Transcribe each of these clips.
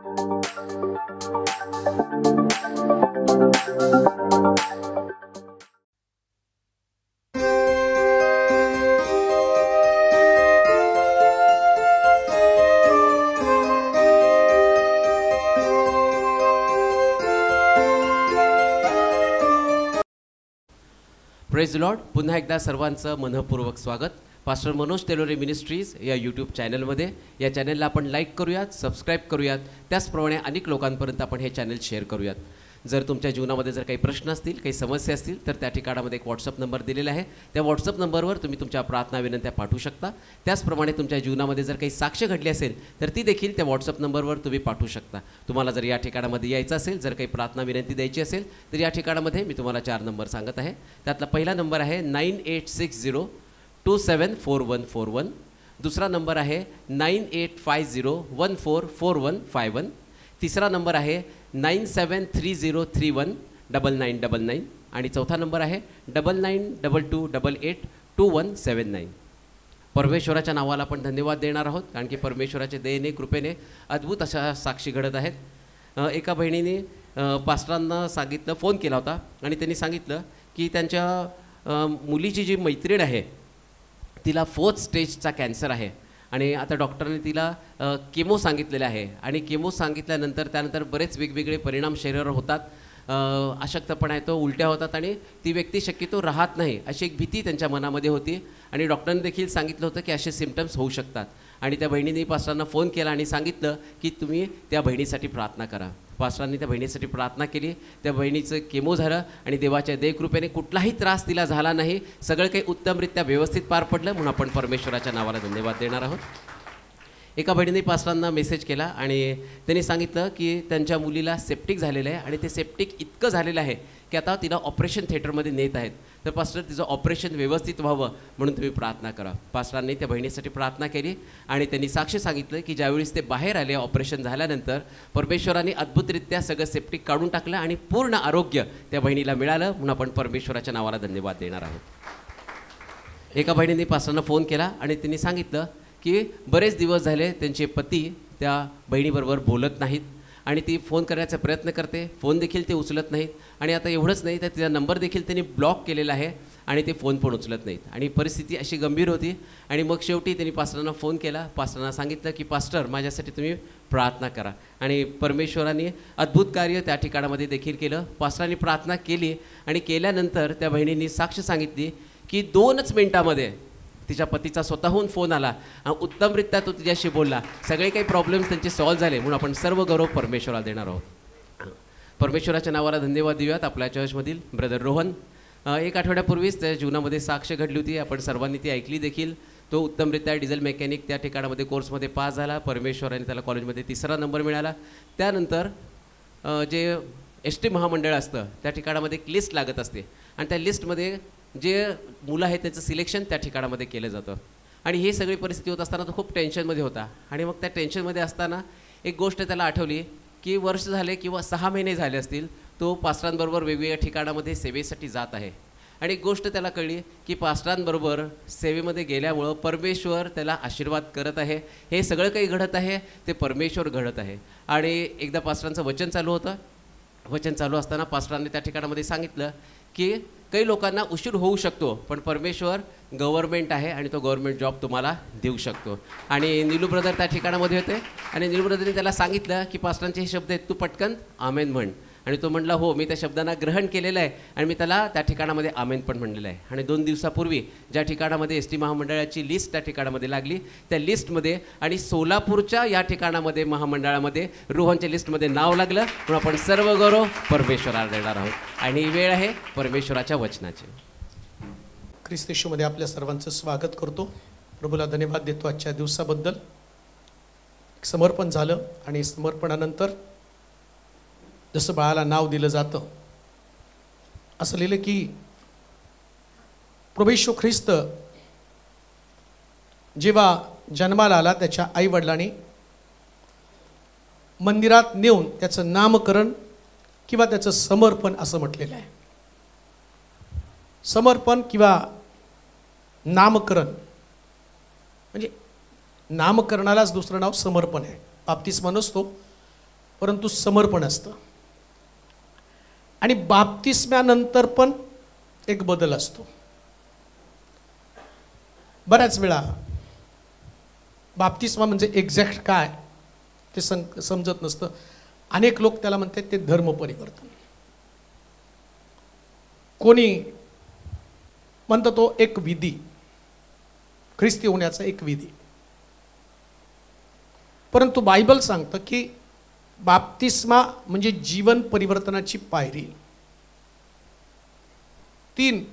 Praise Lord. पुन्हा एकदा सर्वांचं मनःपूर्वक स्वागत. पास्टर मनोज तेलोरे मिनिस्ट्रीज या यूट्यूब चॅनलमध्ये. या चॅनलला आपण लाईक करूयात, सबस्क्राईब करूयात. त्याचप्रमाणे अनेक लोकांपर्यंत आपण हे चॅनल शेअर करूयात. जर तुमच्या जीवनामध्ये जर काही प्रश्न असतील, काही समस्या असतील, तर त्या ठिकाणामध्ये एक व्हॉट्सअप नंबर दिलेला आहे. त्या व्हॉट्सअप नंबरवर तुम्ही तुमच्या प्रार्थना विनंत्या पाठवू शकता. त्याचप्रमाणे तुमच्या जीवनामध्ये जर काही साक्ष घडली असेल तर ती देखील त्या व्हॉट्सअप नंबरवर तुम्ही पाठवू शकता. तुम्हाला जर या ठिकाणामध्ये यायचं असेल, जर काही प्रार्थना विनंती द्यायची असेल, तर या ठिकाणामध्ये मी तुम्हाला 4 नंबर सांगत आहे. त्यातला पहिला नंबर आहे 9860274141. दुसरा नंबर आहे 9850144151. तिसरा नंबर आहे 9730319999. आणि चौथा नंबर आहे 9922882179. परमेश्वराच्या नावाला आपण धन्यवाद देणार आहोत, कारण की परमेश्वराच्या दयेने, कृपेने अद्भुत अशा साक्षी घडत आहेत. एका बहिणीने पास्टरांना सांगितलं, फोन केला होता आणि त्यांनी सांगितलं की त्यांच्या मुलीची जी मैत्रीण आहे तिला 4th स्टेजचा कॅन्सर आहे आणि आता डॉक्टरने तिला केमो सांगितलेलं आहे. आणि केमो सांगितल्यानंतर त्यानंतर बरेच वेगवेगळे परिणाम शरीरावर होतात. अशक्तपणा येतो, उलट्या होतात आणि ती व्यक्ती शक्यतो राहत नाही अशी एक भीती त्यांच्या मनामध्ये होती. आणि डॉक्टरांनी देखील सांगितलं होतं की असे सिम्पटम्स होऊ शकतात. आणि त्या बहिणीने पास्टरांना फोन केला आणि सांगितलं की तुम्ही त्या बहिणीसाठी प्रार्थना करा. पास्टरांनी त्या बहिणीसाठी प्रार्थना केली. त्या बहिणीचं केमो झालं आणि देवाच्या दयेकृपेने कुठलाही त्रास तिला झाला नाही. सगळं काही उत्तमरित्या व्यवस्थित पार पडलं, म्हणून आपण परमेश्वराच्या नावाला धन्यवाद देणार आहोत. एका बहिणीने पास्टरांना मेसेज केला आणि त्यांनी सांगितलं की त्यांच्या मुलीला सेप्टिक झालेलं आहे आणि ते सेप्टिक इतकं झालेलं आहे की आता तिला ऑपरेशन थिएटरमध्ये नेत आहेत. तर पास्टर तिचं ऑपरेशन व्यवस्थित व्हावं म्हणून तुम्ही प्रार्थना करा. पास्टरांनी त्या बहिणीसाठी प्रार्थना केली आणि त्यांनी साक्ष सांगितलं की ज्यावेळेस ते बाहेर आले ऑपरेशन झाल्यानंतर परमेश्वराने अद्भुतरित्या सगळं सेप्टिक काढून टाकलं आणि पूर्ण आरोग्य त्या बहिणीला मिळालं, म्हणून आपण परमेश्वराच्या नावाला धन्यवाद देणार आहोत. एका बहिणीने पास्टरांना फोन केला आणि त्यांनी सांगितलं की बरेच दिवस झाले त्यांचे पती त्या बहिणीबरोबर बोलत नाहीत आणि ती फोन करण्याचा प्रयत्न करते, फोन देखील ते उचलत नाहीत. आणि आता एवढंच नाही तर तिचा नंबर देखील त्यांनी ब्लॉक केलेला आहे आणि ते फोन पण उचलत नाहीत. आणि परिस्थिती अशी गंभीर होती. आणि मग शेवटी त्यांनी पास्टरांना फोन केला. पास्टरांना सांगितलं की पास्टर माझ्यासाठी तुम्ही प्रार्थना करा. आणि परमेश्वराने अद्भुत कार्य त्या ठिकाणामध्ये देखील केलं. पास्टरांनी प्रार्थना केली आणि केल्यानंतर त्या बहिणींनी साक्ष सांगितली की 2च मिनिटामध्ये तिच्या पतीचा स्वतःहून फोन आला, उत्तमरित्या तो तिच्याशी बोलला, सगळे काही प्रॉब्लेम्स त्यांचे सॉल्व्ह झाले. म्हणून आपण सर्व गौरव परमेश्वराला देणार आहोत. परमेश्वराच्या नावाला धन्यवाद देऊयात. आपल्या चर्चमधील ब्रदर रोहन, 1 आठवड्यापूर्वीच त्या जीवनामध्ये साक्ष घडली होती. आपण सर्वांनी ती ऐकली देखील. तो उत्तमरित्या डिझेल मेकॅनिक त्या ठिकाणामध्ये कोर्समध्ये पास झाला. परमेश्वराने त्याला कॉलेजमध्ये 3रा नंबर मिळाला. त्यानंतर जे ST महामंडळ असतं त्या ठिकाणामध्ये एक लिस्ट लागत असते आणि त्या लिस्टमध्ये जे मुलं आहेत त्याचं सिलेक्शन त्या ठिकाणामध्ये केलं जातं. आणि ही सगळी परिस्थिती होत असताना तो खूप टेन्शनमध्ये होता. आणि मग त्या टेन्शनमध्ये असताना एक गोष्ट त्याला आठवली की वर्ष झाले किंवा 6 महिने झाले असतील तो पास्टरांबरोबर वेगवेगळ्या ठिकाणामध्ये सेवेसाठी जात आहे. आणि एक गोष्ट त्याला कळली की पास्टरांबरोबर सेवेमध्ये गेल्यामुळं परमेश्वर त्याला आशीर्वाद करत आहे. हे सगळं काही घडत आहे ते परमेश्वर घडत आहे. आणि एकदा पास्टरांचं वचन चालू होतं. वचन चालू असताना पास्टरांनी त्या ठिकाणामध्ये सांगितलं की काही लोकांना उशीर होऊ शकतो, पण परमेश्वर गव्हर्नमेंट आहे आणि तो गव्हर्नमेंट जॉब तुम्हाला देऊ शकतो. आणि नीलू ब्रदर त्या ठिकाणामध्ये होते आणि नीलू ब्रदरने त्याला सांगितलं की पास्टरांचे हे शब्द आहेत, तू पटकन आमेन म्हण. आणि तो म्हणला हो, मी त्या शब्दांना ग्रहण केलेलं आहे आणि मी त्याला त्या ठिकाणामध्ये आमेन पण म्हणलेलं आहे. आणि 2 दिवसापूर्वी ज्या ठिकाणामध्ये ST महामंडळाची लिस्ट त्या ठिकाणामध्ये लागली, त्या लिस्टमध्ये आणि सोलापूरच्या या ठिकाणामध्ये महामंडळामध्ये रोहनच्या लिस्टमध्ये नाव लागलं. म्हणून आपण सर्व गौरव परमेश्वराला देणार आहोत. आणि ही वेळ आहे परमेश्वराच्या वचनाची. ख्रिस्त येशूमध्ये आपल्या सर्वांचं स्वागत करतो. प्रभूला धन्यवाद देतो आजच्या दिवसाबद्दल. समर्पण झालं आणि समर्पणानंतर जसं बाळाला नाव दिलं जातं असं लिहिलं की प्रभू येशू ख्रिस्त जेव्हा जन्माला आला त्याच्या आईवडिलांनी मंदिरात नेऊन त्याचं नामकरण किंवा त्याचं समर्पण असं म्हटलेलं आहे. समर्पण किंवा नामकरण म्हणजे नामकरणालाच दुसरं नाव समर्पण आहे. बाप्तिस्मा नसतो परंतु समर्पण असतं. आणि बाप्तिस्म्यानंतर पण एक बदल असतो. बऱ्याच वेळा बाप्तिस्मा म्हणजे एक्झॅक्ट काय ते समजत नसतं. अनेक लोक त्याला म्हणतात ते धर्म परिवर्तन. कोणी म्हणतं तो एक विधी, ख्रिस्ती होण्याचा एक विधी. परंतु बायबल सांगतं की बाप्तिस्मा म्हणजे जीवन परिवर्तनाची पायरी. 3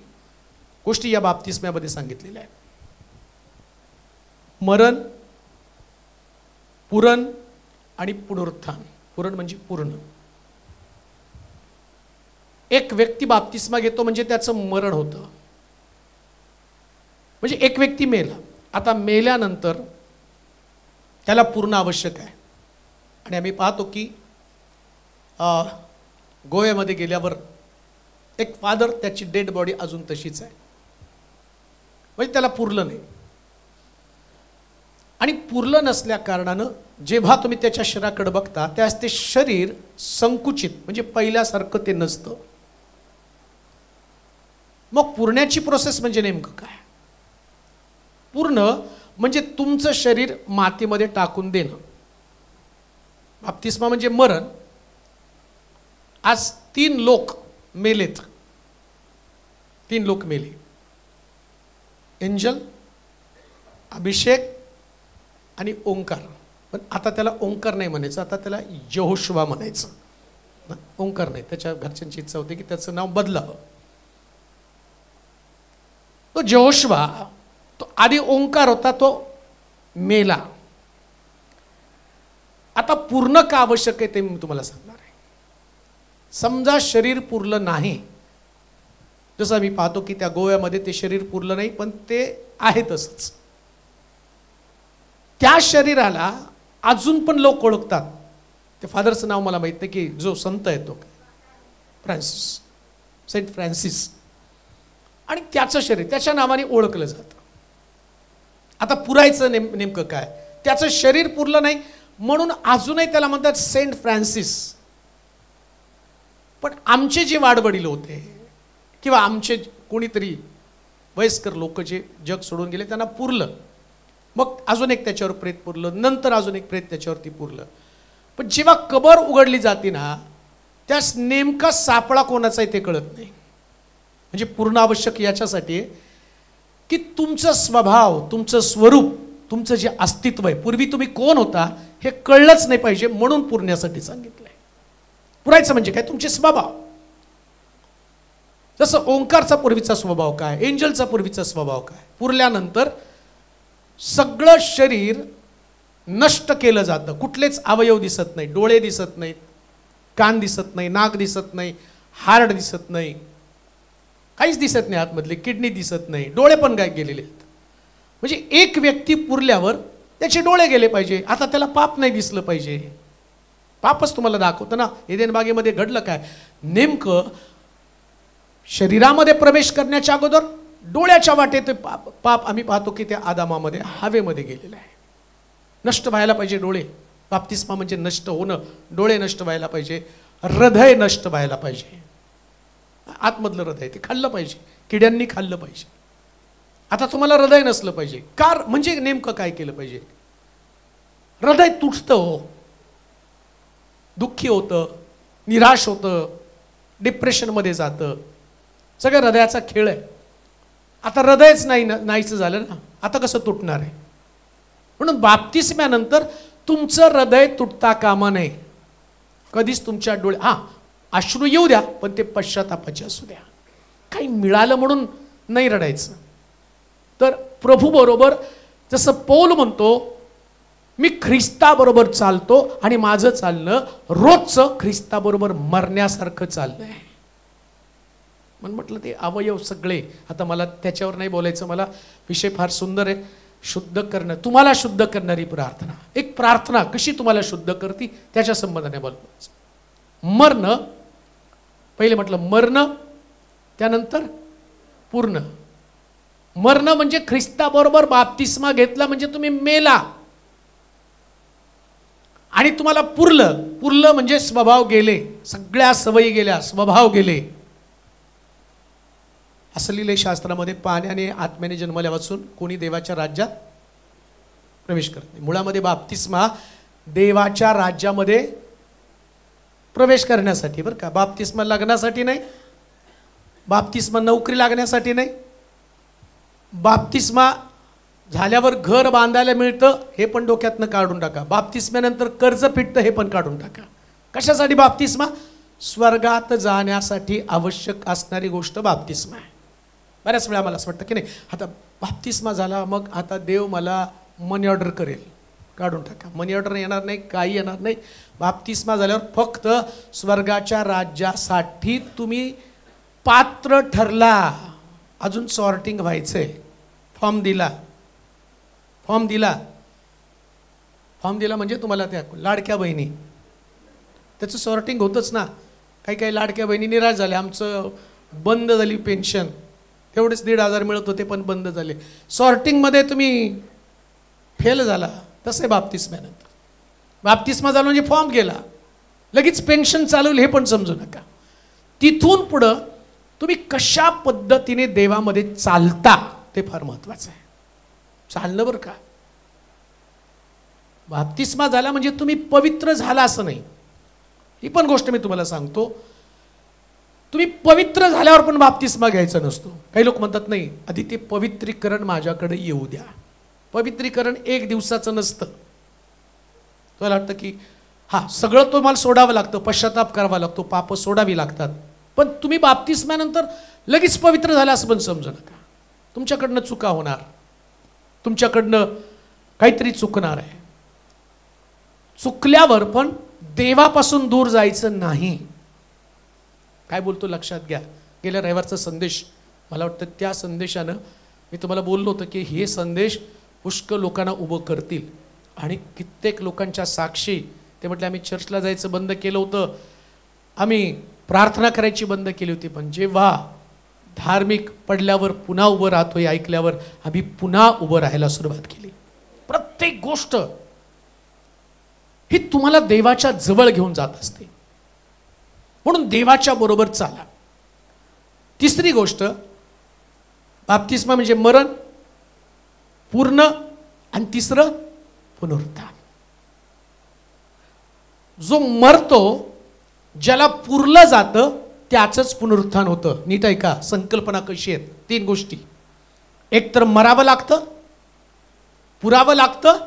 गोष्टी या बाप्तिस्म्यामध्ये सांगितलेल्या आहेत: मरण, पुरण आणि पुनरुत्थान. पुरण म्हणजे पूर्ण. एक व्यक्ती बाप्तिस्मा घेतो म्हणजे त्याचं मरण होतं. म्हणजे एक व्यक्ती मेला. आता मेल्यानंतर त्याला पूर्ण आवश्यक आहे. आणि आम्ही पाहतो की गोव्यामध्ये गेल्यावर एक फादर, त्याची डेड बॉडी अजून तशीच आहे. म्हणजे त्याला पुरलं नाही. आणि पुरलं नसल्या कारणानं जेव्हा तुम्ही त्याच्या शरीराकडे बघता त्यास ते शरीर संकुचित, म्हणजे पहिल्यासारखं ते नसतं. मग पुरण्याची प्रोसेस म्हणजे नेमकं काय? पूर्ण म्हणजे तुमचं शरीर मातीमध्ये टाकून देणं. बाप्तिस्मा म्हणजे मरण. आज 3 लोक मेलेत. 3 लोक मेले: एंजल, अभिषेक आणि ओंकार. पण आता त्याला ओंकार नाही म्हणायचं, आता त्याला यहोशुवा म्हणायचं. ओंकार नाही. त्याच्या घरच्यांची इच्छा होती की त्याचं नाव बदलावं. तो यहोशुवा, तो आधी ओंकार होता, तो मेला. आता पूर्ण का आवश्यक आहे ते मी तुम्हाला सांगणार आहे. समजा शरीर पुरलं नाही, जसं आम्ही पाहतो की त्या गोव्यामध्ये ते शरीर पुरलं नाही, पण ते आहे तसंच. त्या शरीराला अजून पण लोक ओळखतात. ते फादरचं नाव मला माहित नाही, की जो संत आहे तो फ्रान्सिस, सेंट फ्रान्सिस. आणि त्याचं शरीर त्याच्या नावाने ओळखलं जातं. आता पुरायचं नेमकं काय? त्याचं शरीर पुरलं नाही म्हणून अजूनही त्याला म्हणतात सेंट फ्रान्सिस. पण आमचे जे वाडवडील होते किंवा आमचे कोणीतरी वयस्कर लोक जे जग सोडून गेले त्यांना पुरलं. मग अजून एक त्याच्यावर प्रेत पुरलं, नंतर अजून एक प्रेत त्याच्यावरती पुरलं. पण जेव्हा कबर उघडली जाते ना, त्यास नेमका सापळा कोणाचा आहे ते कळत नाही. म्हणजे पूर्ण आवश्यक याच्यासाठी की तुमचं स्वभाव, तुमचं स्वरूप, तुमचं जे अस्तित्व आहे, पूर्वी तुम्ही कोण होता हे कळलंच नाही पाहिजे, म्हणून पुरण्यासाठी सांगितलंय. पुरायचं म्हणजे काय? तुमचे स्वभाव. जसं ओंकारचा पूर्वीचा स्वभाव काय, एंजलचा पूर्वीचा स्वभाव काय, पुरल्यानंतर सगळं शरीर नष्ट केलं जातं. कुठलेच अवयव दिसत नाही. डोळे दिसत नाहीत, कान दिसत नाही, नाक दिसत नाही, हार्ट दिसत नाही, काहीच दिसत नाही. आतमधले किडनी दिसत नाही, डोळे पण काय गेलेले आहेत. म्हणजे एक व्यक्ती पुरल्यावर त्याचे डोळे गेले पाहिजे. आता त्याला पाप नाही दिसलं पाहिजे. पापच तुम्हाला दाखवतं ना. एदेन बागेमध्ये घडलं काय? नेमकं शरीरामध्ये प्रवेश करण्याच्या अगोदर डोळ्याच्या वाटेत पाप आम्ही पाहतो की त्या आदामामध्ये हवेमध्ये गेलेलं आहे. नष्ट व्हायला पाहिजे डोळे. बाप्तिस्मा म्हणजे नष्ट होणं. डोळे नष्ट व्हायला पाहिजे, हृदय नष्ट व्हायला पाहिजे. आतमधलं हृदय ते खाल्लं पाहिजे, किड्यांनी खाल्लं पाहिजे. आता तुम्हाला हृदय नसलं पाहिजे. कार म्हणजे नेमकं काय केलं पाहिजे? हृदय तुटतं हो, दुःखी होतं, निराश होतं, डिप्रेशनमध्ये जातं. सगळं हृदयाचा खेळ आहे. आता हृदयच नाहीचं झालं ना, आता कसं तुटणार आहे? म्हणून बाप्तिस्म्यानंतर तुमचं हृदय तुटता कामा नये. कधीच तुमच्या डोळे अश्रू येऊ द्या, पण ते पश्चातापाचे असू द्या. काही मिळालं म्हणून नाही रडायचं. तर प्रभू बरोबर जसं पौल म्हणतो, मी ख्रिस्ताबरोबर चालतो आणि माझं चालणं रोजचं ख्रिस्ताबरोबर मरण्यासारखं चाललंय. म्हणून म्हटलं ते अवयव सगळे. आता मला त्याच्यावर नाही बोलायचं. मला विषय फार सुंदर आहे. शुद्ध करणं, तुम्हाला शुद्ध करणारी प्रार्थना. एक प्रार्थना कशी तुम्हाला शुद्ध करते त्याच्या संबंधाने बोलायचं. मरण, पहिले म्हटलं मरण, त्यानंतर पूर्ण. मरण म्हणजे ख्रिस्ताबरोबर बाप्तिस्मा घेतला म्हणजे तुम्ही मेला. आणि तुम्हाला पुरलं म्हणजे स्वभाव गेले, सगळ्या सवयी गेल्या, स्वभाव गेले. असं लिहिलंय शास्त्रामध्ये, पाण्याने आत्म्याने जन्मल्यापासून कोणी देवाच्या राज्यात प्रवेश करत नाही. मुळामध्ये बाप्तिस्मा देवाच्या राज्यामध्ये प्रवेश करण्यासाठी बरं का. बाप्तिस्मा लग्नासाठी नाही, बाप्तिस्मा नोकरी लागण्यासाठी नाही, बाप्तिस्मा झाल्यावर घर बांधायला मिळतं हे पण डोक्यातनं काढून टाका. बाप्तिस्म्यानंतर कर्ज फिटतं हे पण काढून टाका. कशासाठी बाप्तिस्मा? स्वर्गात जाण्यासाठी आवश्यक असणारी गोष्ट बाप्तिस्मा आहे. बऱ्याच वेळा मला असं वाटतं की नाही, आता बाप्तिस्मा झाला मग आता देव मला मनी ऑर्डर करेल. काढून टाका. मनी ऑर्डर येणार नाही, काही येणार नाही. बाप्तिस्मा झाल्यावर फक्त स्वर्गाच्या राज्यासाठी तुम्ही पात्र ठरला. अजून सॉर्टिंग व्हायचंय. फॉर्म दिला म्हणजे तुम्हाला त्या लाडक्या बहिणी, त्याचं सॉर्टिंग होतंच ना. काही लाडक्या बहिणी निराश झाल्या, आमचं बंद झाली पेन्शन, तेवढेच 1,500 मिळत होते पण बंद झाले. सॉर्टिंगमध्ये तुम्ही फेल झाला. तसं आहे बाप्तिस्म्यानंतर. बाप्तिस्मा झाला म्हणजे फॉर्म गेला, लगेच पेन्शन चालवली हे पण समजू नका. तिथून पुढं तुम्ही कशा पद्धतीने देवामध्ये चालता ते फार महत्त्वाचं आहे. चाललं बरं का. बाप्तिस्मा झाला म्हणजे तुम्ही पवित्र झाला असं नाही. ही पण गोष्ट मी तुम्हाला सांगतो, तुम्ही पवित्र झाल्यावर पण बाप्तिस्मा घ्यायचा नसतो. काही लोक म्हणतात नाही, आधी ते पवित्रीकरण माझ्याकडे येऊ द्या. पवित्रीकरण 1 दिवसाचं नसतं. तुम्हाला वाटतं की हां सगळं तुम्हाला सोडावं लागतं, पश्चाताप करावा लागतो, पाप सोडावी लागतात. पण तुम्ही बाप्तिस्म्यानंतर लगेच पवित्र झाला असं पण समजू नका. तुमच्याकडनं चुका होणार, तुमच्याकडनं काहीतरी चुकणार आहे. चुकल्यावर पण देवापासून दूर जायचं नाही. काय बोलतो लक्षात घ्या. गेल्या रविवारचा संदेश, मला वाटतं त्या संदेशानं मी तुम्हाला बोललो होतं की हे संदेश पुष्कळ लोकांना उभं करतील. आणि कित्येक लोकांच्या साक्षी ते म्हटले आम्ही चर्चला जायचं बंद केलं होतं, आम्ही प्रार्थना करायची बंद केली होती, पण जेव्हा धार्मिक पडल्यावर पुन्हा उभं राहतो हे ऐकल्यावर आम्ही पुन्हा उभं राहायला सुरुवात केली. प्रत्येक गोष्ट ही तुम्हाला देवाच्या जवळ घेऊन जात असते. म्हणून देवाच्या बरोबर चाला. तिसरी गोष्ट, बाप्तिस्मा म्हणजे मरण पूर्ण, आणि तिसरं पुनरुत्थान. जो मरतो, ज्याला पुरलं जातं त्याचंच पुनरुत्थान होतं. नीट ऐका, संकल्पना कशी आहेत. 3 गोष्टी. एक तर मरावं लागतं, पुरावं लागतं,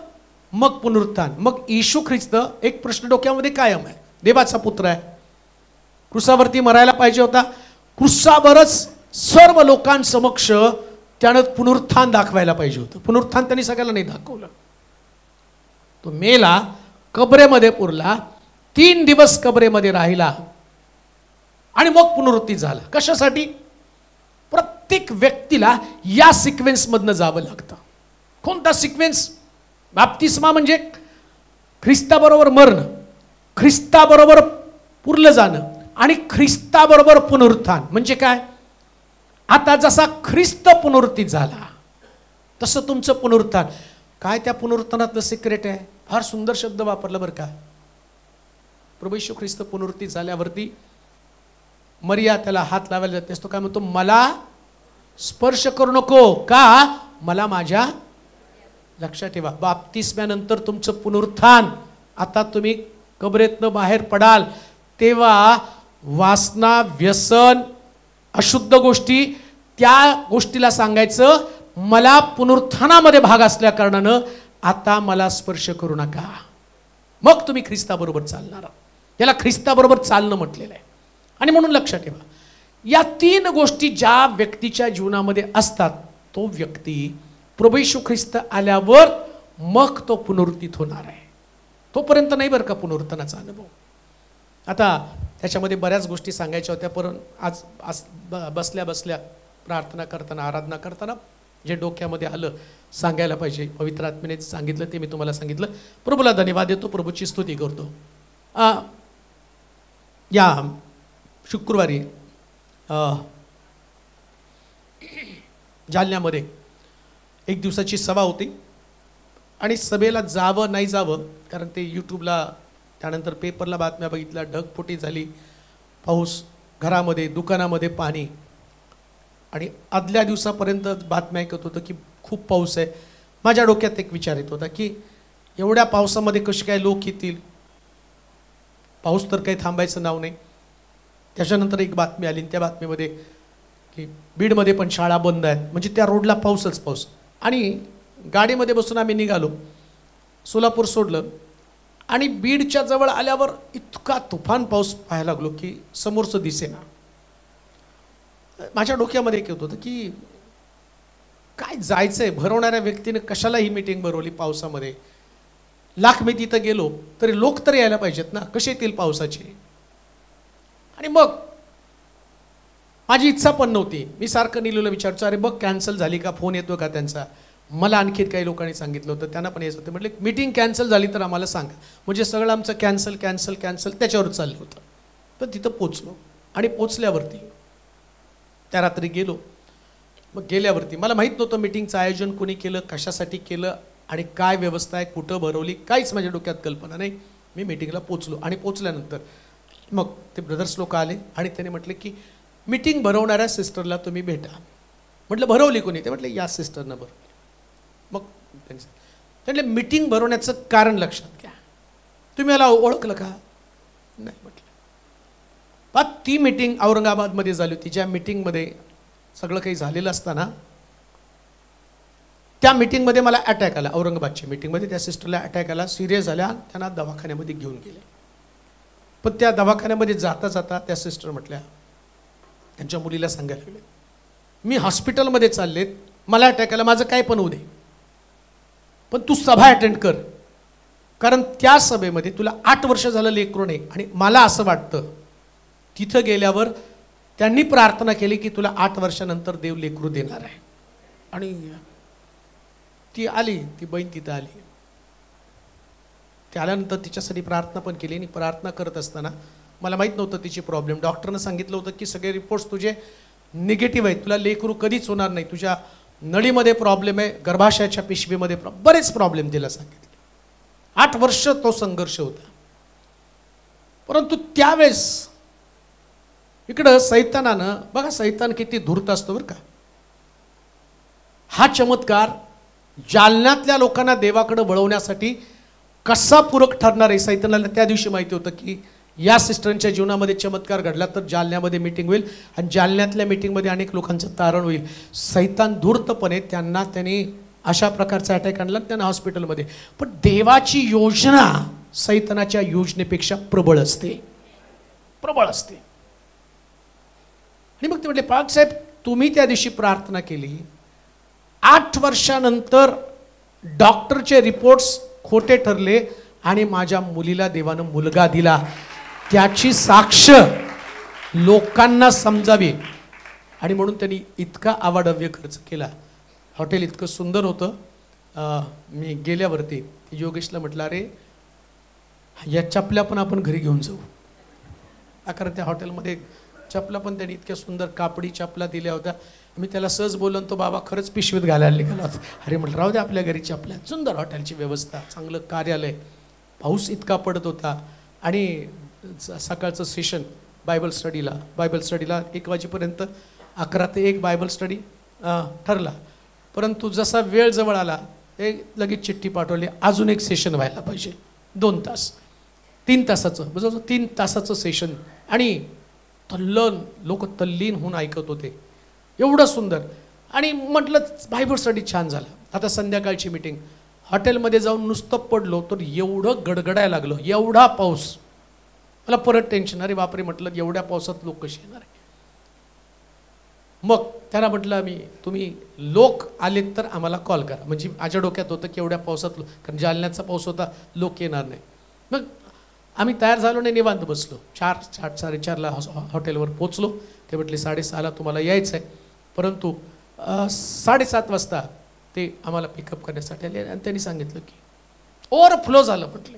मग पुनरुत्थान. मग येशू ख्रिस्त एक प्रश्न डोक्यामध्ये कायम आहे. देवाचा पुत्र आहे, क्रुसावरती मरायला पाहिजे होता. क्रुसावरच सर्व लोकांसमक्ष त्यानं पुनरुत्थान दाखवायला पाहिजे होतं. पुनरुत्थान त्यांनी सगळ्याला नाही दाखवलं. तो मेला, कबरेमध्ये पुरला, 3 दिवस कबरेमध्ये राहिला आणि मग पुनरुत्थान झाला. कशासाठी? प्रत्येक व्यक्तीला या सिक्वेन्समधनं जावं लागतं. कोणता सिक्वेन्स? बाप्तिस्मा म्हणजे ख्रिस्ताबरोबर मरणं, ख्रिस्ताबरोबर पुरलं जाणं आणि ख्रिस्ताबरोबर पुनरुत्थान. म्हणजे काय? आता जसा ख्रिस्त पुनरुत्थित झाला तसं तुमचं पुनरुत्थान. काय त्या पुनरुत्थानातलं सिक्रेट आहे? फार सुंदर शब्द वापरला बरं का. प्रभू येशू ख्रिस्त पुनरुत्थित झाल्यावरती मरिया त्याला हात लावायला जाते. तो काय म्हणतो? मला स्पर्श करू नको. का? मला माझ्या, लक्षात ठेवा, बाप्तिस्म्यानंतर तुमचं पुनरुत्थान. आता तुम्ही कबरेतनं बाहेर पडाल तेव्हा वासना, व्यसन, अशुद्ध गोष्टी, त्या गोष्टीला सांगायचं मला पुनरुत्थानामध्ये भाग असल्या कारणानं आता मला स्पर्श करू नका. मग तुम्ही ख्रिस्ताबरोबर चालणार. याला ख्रिस्ताबरोबर चालणं म्हटलेलं आहे. आणि म्हणून लक्षात ठेवा, या 3 गोष्टी ज्या व्यक्तीच्या जीवनामध्ये असतात, तो व्यक्ती प्रभू येशू ख्रिस्त आल्यावर मग तो पुनरुत्थित होणार आहे. तोपर्यंत नाही बरं का पुनरुत्थानाचा अनुभव. आता त्याच्यामध्ये बऱ्याच गोष्टी सांगायच्या होत्या, पण आज बसल्या बसल्या प्रार्थना करताना, आराधना करताना जे डोक्यामध्ये आलं सांगायला पाहिजे, पवित्र आत्म्याने सांगितलं ते मी तुम्हाला सांगितलं. प्रभूला धन्यवाद देतो, प्रभूची स्तुती करतो. या शुक्रवारी जालन्यामध्ये 1 दिवसाची सभा होती. आणि सभेला जावं नाही जावं, कारण ते यूट्यूबला त्यानंतर पेपरला बातम्या बघितल्या, ढगफुटी झाली, पाऊस, घरामध्ये दुकानामध्ये पाणी, आणि आदल्या दिवसापर्यंत बातम्या ऐकत होतं की खूप पाऊस आहे. माझ्या डोक्यात एक विचार येत होता की एवढ्या पावसामध्ये कसे काय लोक येतील, पाऊस तर काही थांबायचं नाव नाही. त्याच्यानंतर एक बातमी आली, त्या बातमीमध्ये की बीडमध्ये पण शाळा बंद आहेत, म्हणजे त्या रोडला पाऊसच पाऊस. आणि गाडीमध्ये बसून आम्ही निघालो, सोलापूर सोडलं, आणि बीडच्या जवळ आल्यावर इतका तुफान पाऊस पाहायला लागलो की समोरचं दिसेना. माझ्या डोक्यामध्ये एक येत होतं की काय जायचंय, भरवणाऱ्या व्यक्तीने कशाला ही मीटिंग भरवली पावसामध्ये. लाख मी तिथं गेलो तरी लोक तर यायला पाहिजेत ना, कसे येतील पावसाचे. आणि मग माझी इच्छा पण नव्हती. मी सारखं नीलूला विचारतो, अरे बघ कॅन्सल झाली का, फोन येतो का त्यांचा. मला आणखीन काही लोकांनी सांगितलं होतं, त्यांना पण यायचं होतं. म्हटलं मीटिंग कॅन्सल झाली तर आम्हाला सांगा. म्हणजे सगळं आमचं कॅन्सल कॅन्सल कॅन्सल त्याच्यावर चाललं होतं. पण तिथं पोचलो, आणि पोचल्यावरती त्या रात्री गेलो. मग गेल्यावरती मला माहीत नव्हतं मीटिंगचं आयोजन कोणी केलं, कशासाठी केलं, आणि काय व्यवस्था आहे, कुठं भरवली, काहीच माझ्या डोक्यात कल्पना नाही. मी मीटिंगला पोचलो, आणि पोचल्यानंतर मग ते ब्रदर्स लोक आले आणि त्यांनी म्हटले की मीटिंग भरवणाऱ्या सिस्टरला तुम्ही भेटा. म्हटलं भरवली कोणी, ते म्हटले या सिस्टरनं भरवली. मग त्यांनी म्हटले मीटिंग भरवण्याचं कारण लक्षात घ्या. तुम्ही मला ओळखलं का, नाही म्हटलं. पण ती मीटिंग औरंगाबादमध्ये झाली होती, ज्या मीटिंगमध्ये सगळं काही झालेलं असताना त्या मीटिंगमध्ये मला अटॅक आला. औरंगाबादच्या मीटिंगमध्ये त्या सिस्टरला अटॅक आला, सिरियस झाल्या, त्यांना दवाखान्यामध्ये घेऊन गेले. पण त्या दवाखान्यामध्ये जाता जाता त्या सिस्टर म्हटल्या, त्यांच्या मुलीला सांगायला लागले, मी हॉस्पिटलमध्ये चाललेत, मला अटॅक आला, माझं काय पण होऊ दे, पण तू सभा अटेंड कर, कारण त्या सभेमध्ये तुला 8 वर्ष झालं लेकरू नाही. आणि मला असं वाटतं तिथं गेल्यावर त्यांनी प्रार्थना केली की तुला 8 वर्षानंतर देव लेकरू देणार आहे. आणि ती आली, ती बहीण तिथं आली. ती आल्यानंतर तिच्यासाठी प्रार्थना पण केली. आणि प्रार्थना करत असताना मला माहीत नव्हतं तिची प्रॉब्लेम. डॉक्टरनं सांगितलं होतं की सगळे रिपोर्ट्स तुझे निगेटिव्ह आहेत, तुला लेकरू कधीच होणार नाही, तुझ्या नळीमध्ये प्रॉब्लेम आहे, गर्भाशयाच्या पिशवीमध्ये बरेच प्रॉब्लेम तिला सांगितले. 8 वर्ष तो संघर्ष होता. परंतु त्यावेळेस इकडं सैतानानं, बघा सैतान किती धूर्त असतो बरं का. हा चमत्कार जालन्यातल्या लोकांना देवाकडे वळवण्यासाठी कसा पूरक ठरणार आहे. सैतानाला त्या दिवशी माहिती होतं की या सिस्टरच्या जीवनामध्ये चमत्कार घडला तर जालन्यामध्ये मीटिंग होईल, आणि जालन्यातल्या मीटिंगमध्ये अनेक लोकांचं तारण होईल. सैतान धूर्तपणे त्यांनी अशा प्रकारचा अटॅक आणला, त्यांना हॉस्पिटलमध्ये. पण देवाची योजना सैतानाच्या योजनेपेक्षा प्रबळ असते, प्रबळ असते. आणि मग ते म्हटले, पाक साहेब तुम्ही त्या दिवशी प्रार्थना केली, 8 वर्षानंतर डॉक्टरचे रिपोर्ट्स खोटे ठरले आणि माझ्या मुलीला देवानं मुलगा दिला, त्याची साक्ष लोकांना समजावी. आणि म्हणून त्यांनी इतका आवाढव्य खर्च केला. हॉटेल इतकं सुंदर होतं. मी गेल्यावरती योगेशला म्हटलं, अरे या चपल्या पण आपण घरी घेऊन जाऊ. कारण त्या हॉटेलमध्ये चपला पण त्यांनी इतक्या सुंदर कापडी चपला दिल्या होत्या. मी त्याला सहज बोलून, तो बाबा खरंच पिशवीत घालायला निघाला होता. अरे म्हटलं राहू दे आपल्या घरी चपल्या. सुंदर हॉटेलची व्यवस्था, चांगलं कार्यालय, पाऊस इतका पडत होता. आणि सकाळचं सेशन बायबल स्टडीला 1 वाजेपर्यंत 11 ते 1 बायबल स्टडी ठरला. परंतु जसा वेळ जवळ आला ते लगेच चिठ्ठी पाठवली, अजून एक सेशन व्हायला पाहिजे, 2 तास, 3 तासाचं, जवळजवळ 3 तासाचं सेशन. आणि लोक तल्लीन होऊन ऐकत होते, एवढं सुंदर. आणि म्हटलं बायबल स्टडी छान झाला. आता संध्याकाळची मीटिंग, हॉटेलमध्ये जाऊन नुसतं पडलो तर एवढं गडगडायला लागलं, एवढा पाऊस. मला परत टेन्शन, अरे बापरे म्हटलं एवढ्या पावसात लोक कसे येणार आहे. मग त्याला म्हटलं, तुम्ही लोक आलेत तर आम्हाला कॉल करा. म्हणजे माझ्या डोक्यात होतं की एवढ्या पावसात, कारण जालन्याचा पाऊस होता, लोक येणार नाही. मग आम्ही तयार झालो नाही, निवांत बसलो. 4:30-4:30ला हॉटेलवर पोचलो. ते म्हटले 6:30ला तुम्हाला यायचं आहे. परंतु 7:30 वाजता ते आम्हाला पिकअप करण्यासाठी आले. आणि त्यांनी सांगितलं की ओव्हरफ्लो झालं. म्हटले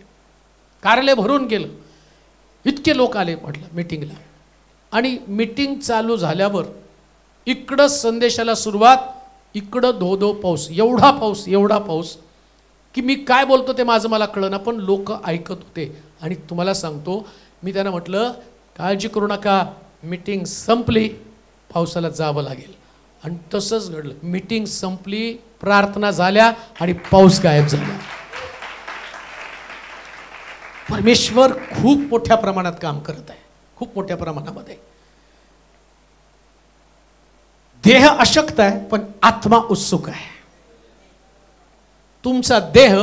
कार्यालय भरून गेलं, इतके लोक आले म्हटलं मीटिंगला. आणि मीटिंग चालू झाल्यावर इकडं संदेशाला सुरुवात, इकडं धो पाऊस, एवढा पाऊस. की मी काय बोलतो ते माझं मला कळना, पण लोक ऐकत होते. आणि तुम्हाला सांगतो, मी त्यांना म्हटलं काळजी करू नका, मीटिंग संपली, पावसाला जावं लागेल. आणि तसंच घडलं. मीटिंग संपली, प्रार्थना झाल्या आणि पाऊस गायब झाला. परमेश्वर खूप मोठ्या प्रमाणात काम करत आहे, खूप मोठ्या प्रमाणामध्ये. देह अशक्त आहे पण आत्मा उत्सुक आहे. तुमचा देह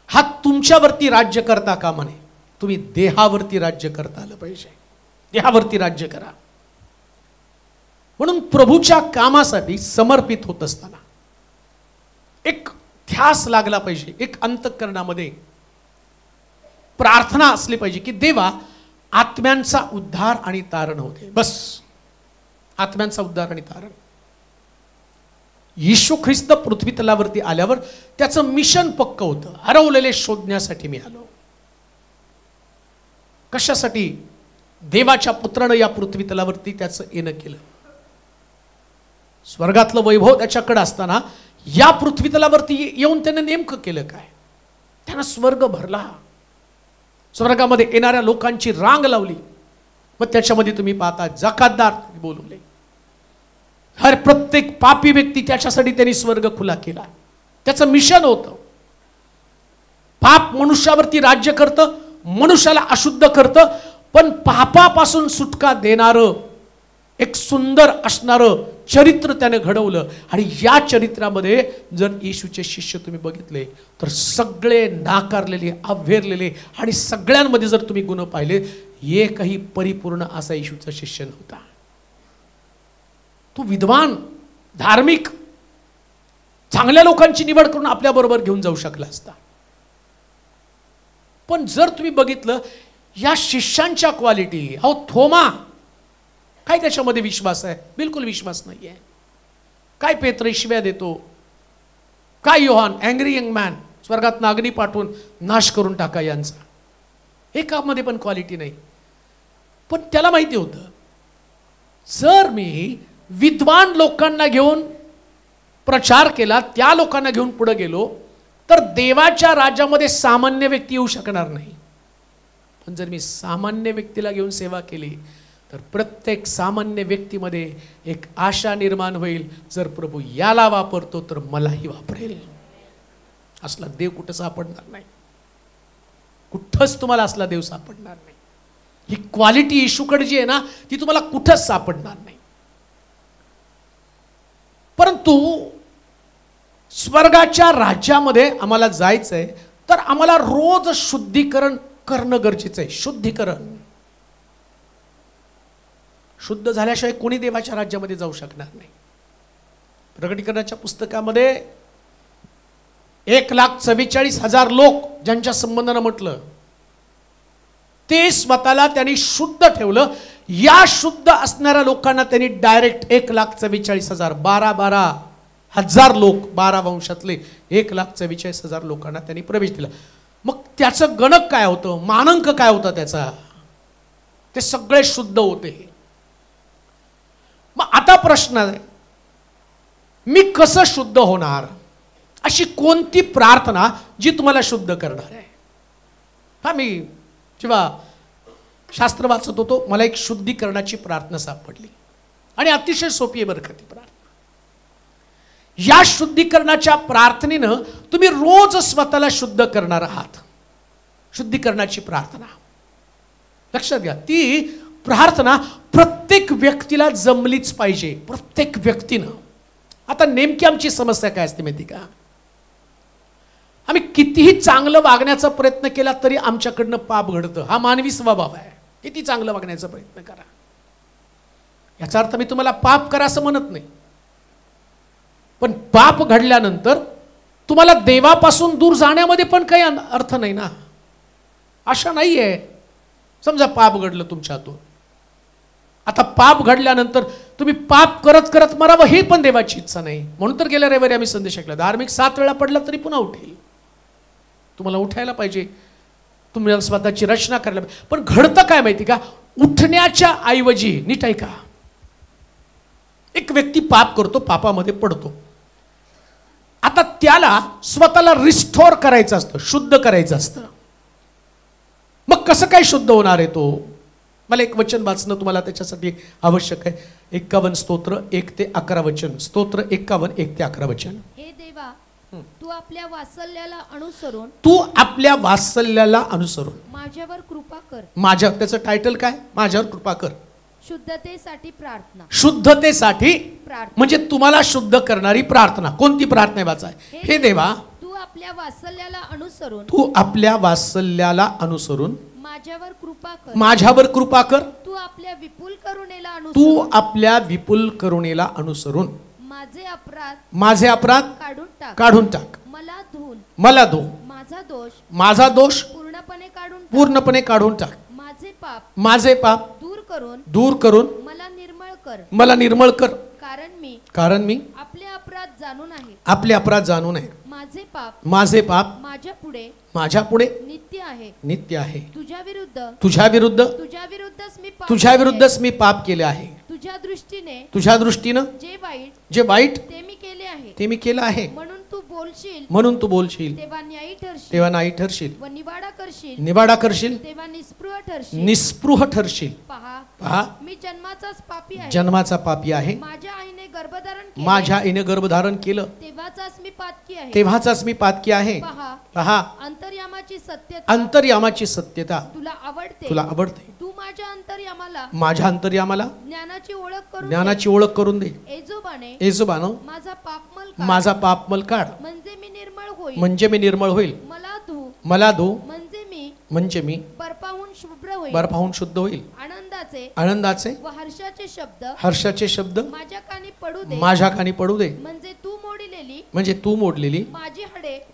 हा तुमच्यावरती राज्य करता कामा नये. तुम्ही देहावरती राज्य करता आलं पाहिजे. देहावरती राज्य करा. म्हणून प्रभूच्या कामासाठी समर्पित होत असताना एक ध्यास लागला पाहिजे, एक अंतःकरणामध्ये प्रार्थना असली पाहिजे की देवा आत्म्यांचा उद्धार आणि तारण होते. बस, आत्म्यांचा उद्धार आणि तारण. येशू ख्रिस्त पृथ्वी तलावरती आल्यावर त्याचं मिशन पक्क होतं. हरवलेले शोधण्यासाठी मी आलो. कशासाठी? देवाच्या पुत्रानं या पृथ्वी तलावरती त्याचं येणं केलं. स्वर्गातलं वैभव त्याच्याकडे असताना या पृथ्वी तलावरती येऊन त्यानं नेमकं केलं काय? त्यानं स्वर्ग भरला. स्वर्गामध्ये येणाऱ्या लोकांची रांग लावली. मग त्याच्यामध्ये तुम्ही पाहता जकातदार बोलवले. हर प्रत्येक पापी व्यक्ती त्याच्यासाठी त्यांनी स्वर्ग खुला केला. त्याचं मिशन होतं. पाप मनुष्यावरती राज्य करतं, मनुष्याला अशुद्ध करतं, पण पापापासून सुटका देणारं एक सुंदर असणारं चरित्र त्याने घडवलं. आणि या चरित्रामध्ये जर येशूचे शिष्य तुम्ही बघितले तर सगळे नाकारलेले, अव्हेरलेले, आणि सगळ्यांमध्ये जर तुम्ही गुण पाहिले, एकही परिपूर्ण असा येशूचा शिष्य नव्हता. तो विद्वान, धार्मिक, चांगल्या लोकांची निवड करून आपल्याबरोबर घेऊन जाऊ शकला असता. पण जर तुम्ही बघितलं या शिष्यांच्या क्वालिटी, अहो थोमा, काय त्याच्यामध्ये विश्वास आहे? बिलकुल विश्वास नाही आहे. काय पेत्र शिव्या देतो, काय योहान अँग्री यंग मॅन, स्वर्गात अग्नी पाठवून नाश करून टाका यांचा. एकामध्ये पण क्वालिटी नाही. पण त्याला माहिती होतं, जर मी विद्वान लोकांना घेऊन प्रचार केला, त्या लोकांना घेऊन पुढे गेलो, तर देवाच्या राज्यामध्ये सामान्य व्यक्ती येऊ शकणार नाही. पण जर मी सामान्य व्यक्तीला घेऊन सेवा केली तर प्रत्येक सामान्य व्यक्तीमध्ये एक आशा निर्माण होईल, जर प्रभू याला वापरतो तर मलाही वापरेल. असला देव कुठं सापडणार नाही. कुठंच तुम्हाला असला देव सापडणार नाही. ही क्वालिटी येशूकडे जी आहे ना, ती तुम्हाला कुठंच सापडणार नाही. परंतु स्वर्गाच्या राज्यामध्ये आम्हाला जायचंय तर आम्हाला रोज शुद्धीकरण करणं गरजेचं आहे. शुद्धीकरण. शुद्ध झाल्याशिवाय कोणी देवाच्या राज्यामध्ये जाऊ शकणार नाही. प्रकटीकरणाच्या पुस्तकामध्ये 1,44,000 लोक ज्यांच्या संबंधानं म्हटलं, ते स्वतःला त्यांनी शुद्ध ठेवलं. या शुद्ध असणाऱ्या लोकांना त्यांनी डायरेक्ट 1,44,000 12,000 लोक, 12 वंशातले 1,44,000 लोकांना त्यांनी प्रवेश दिला. मग त्याचं गणक काय होतं, मानांक काय होता त्याचा? ते सगळे शुद्ध होते. मग आता प्रश्न आहे, मी कसं शुद्ध होणार? अशी कोणती प्रार्थना जी तुम्हाला शुद्ध करणार आहे? हा, मी जेव्हा शास्त्र वाचत होतो, मला एक शुद्धीकरणाची प्रार्थना सापडली आणि अतिशय सोपी आहे बरं का ती प्रार्थना. या शुद्धीकरणाच्या प्रार्थनेनं तुम्ही रोज स्वतःला शुद्ध करणार आहात. शुद्धीकरणाची प्रार्थना लक्षात घ्या. ती प्रार्थना प्रत्येक व्यक्तीला जमलीच पाहिजे, प्रत्येक व्यक्तीनं. आता नेमकी आमची समस्या काय असते माहिती का? आम्ही कितीही चांगलं वागण्याचा प्रयत्न केला तरी आमच्याकडनं पाप घडतं. हा मानवी स्वभाव आहे. किती चांगलं वागण्याचा प्रयत्न करा, याचा अर्थ मी तुम्हाला पाप करा असं म्हणत नाही, पण पाप घडल्यानंतर तुम्हाला देवापासून दूर जाण्यामध्ये पण काही अर्थ नाही ना. अशा नाही आहे. समजा पाप घडलं तुमच्या हातून, आता पाप घडल्यानंतर तुम्ही पाप करत करत मरावं ही पण देवाची इच्छा नाही. म्हणून तर गेल्या रविवारी आम्ही संदेश ऐकला, धार्मिक 7 वेळा पडला तरी पुन्हा उठेल. तुम्हाला उठायला पाहिजे, तुम्हाला स्वतःची रचना करायला पाहिजे. पण घडतं काय माहिती का? उठण्याच्या ऐवजी, नीट ऐका, एक व्यक्ती पाप करतो, पापामध्ये पडतो. आता त्याला स्वतःला रिस्टोर करायचं असतं, शुद्ध करायचं असतं. मग कसं काय शुद्ध होणार आहे तो? मला एक वचन वाचणं तुम्हाला त्याच्यासाठी आवश्यक आहे. 51 स्तोत्र 1 ते 11 वचन. स्तोत्र 51 1 ते 11 वचन. हे देवा, तू आपल्या वात्सल्याला अनुसरून, तू आपल्या वात्सल्याला अनुसरून माझ्यावर कृपा कर. माझ्या, त्याचं टायटल काय? माझ्यावर कृपा कर. शुद्धतेसाठी प्रार्थना. शुद्धतेसाठी प्रार्थना. म्हणजे तुम्हाला शुद्ध करणारी प्रार्थना. कोणती प्रार्थना आहे? वाचा. हे देवा, तू आपल्या वात्सल्याला अनुसरून, तू आपल्या वात्सल्याला अनुसरून माझ्यावर कृपा कर. माझ्यावर कृपा कर. तू आपल्या विपुल करुणेला तू अनुसरून, आपल्या विपुल करुणेला अनुसरून माझे अपराध काढून टाक. मला धु. माझा दोष पूर्णपणे काढून टाक. माझे पाप दूर करून मला निर्मळ कर. कारण मी आपले अपराध जाणून आहे. माझे पाप माझ्या पुढे नित्य आहे. तुझ्या विरुद्धच मी पाप केले आहे. तुझ्या दृष्टीनं जे वाईट ते मी केलं आहे. म्हणून तू बोलशील तेव्हा न्यायी ठरशील. निवाडा करशील निस्पृह ठरशील. पहा, मी जन्माचा पापी आहे. माझ्या आईने गर्भधारण केलं तेव्हाचाच मी पातकी आहे. पहा, अंतर्यामाची सत्यता तुला आवडते. माझ्या अंतर्यामाला ज्ञानाची ओळख करून दे. येजोबानो, माझा पापमल काढ. म्हणजे मी निर्मळ होईल. मला धु. म्हणजे मी बर्फाहून शुद्ध होईल. आनंदाचे व हर्षाचे शब्द माझ्या कानी पडू दे. म्हणजे तू मोडलेली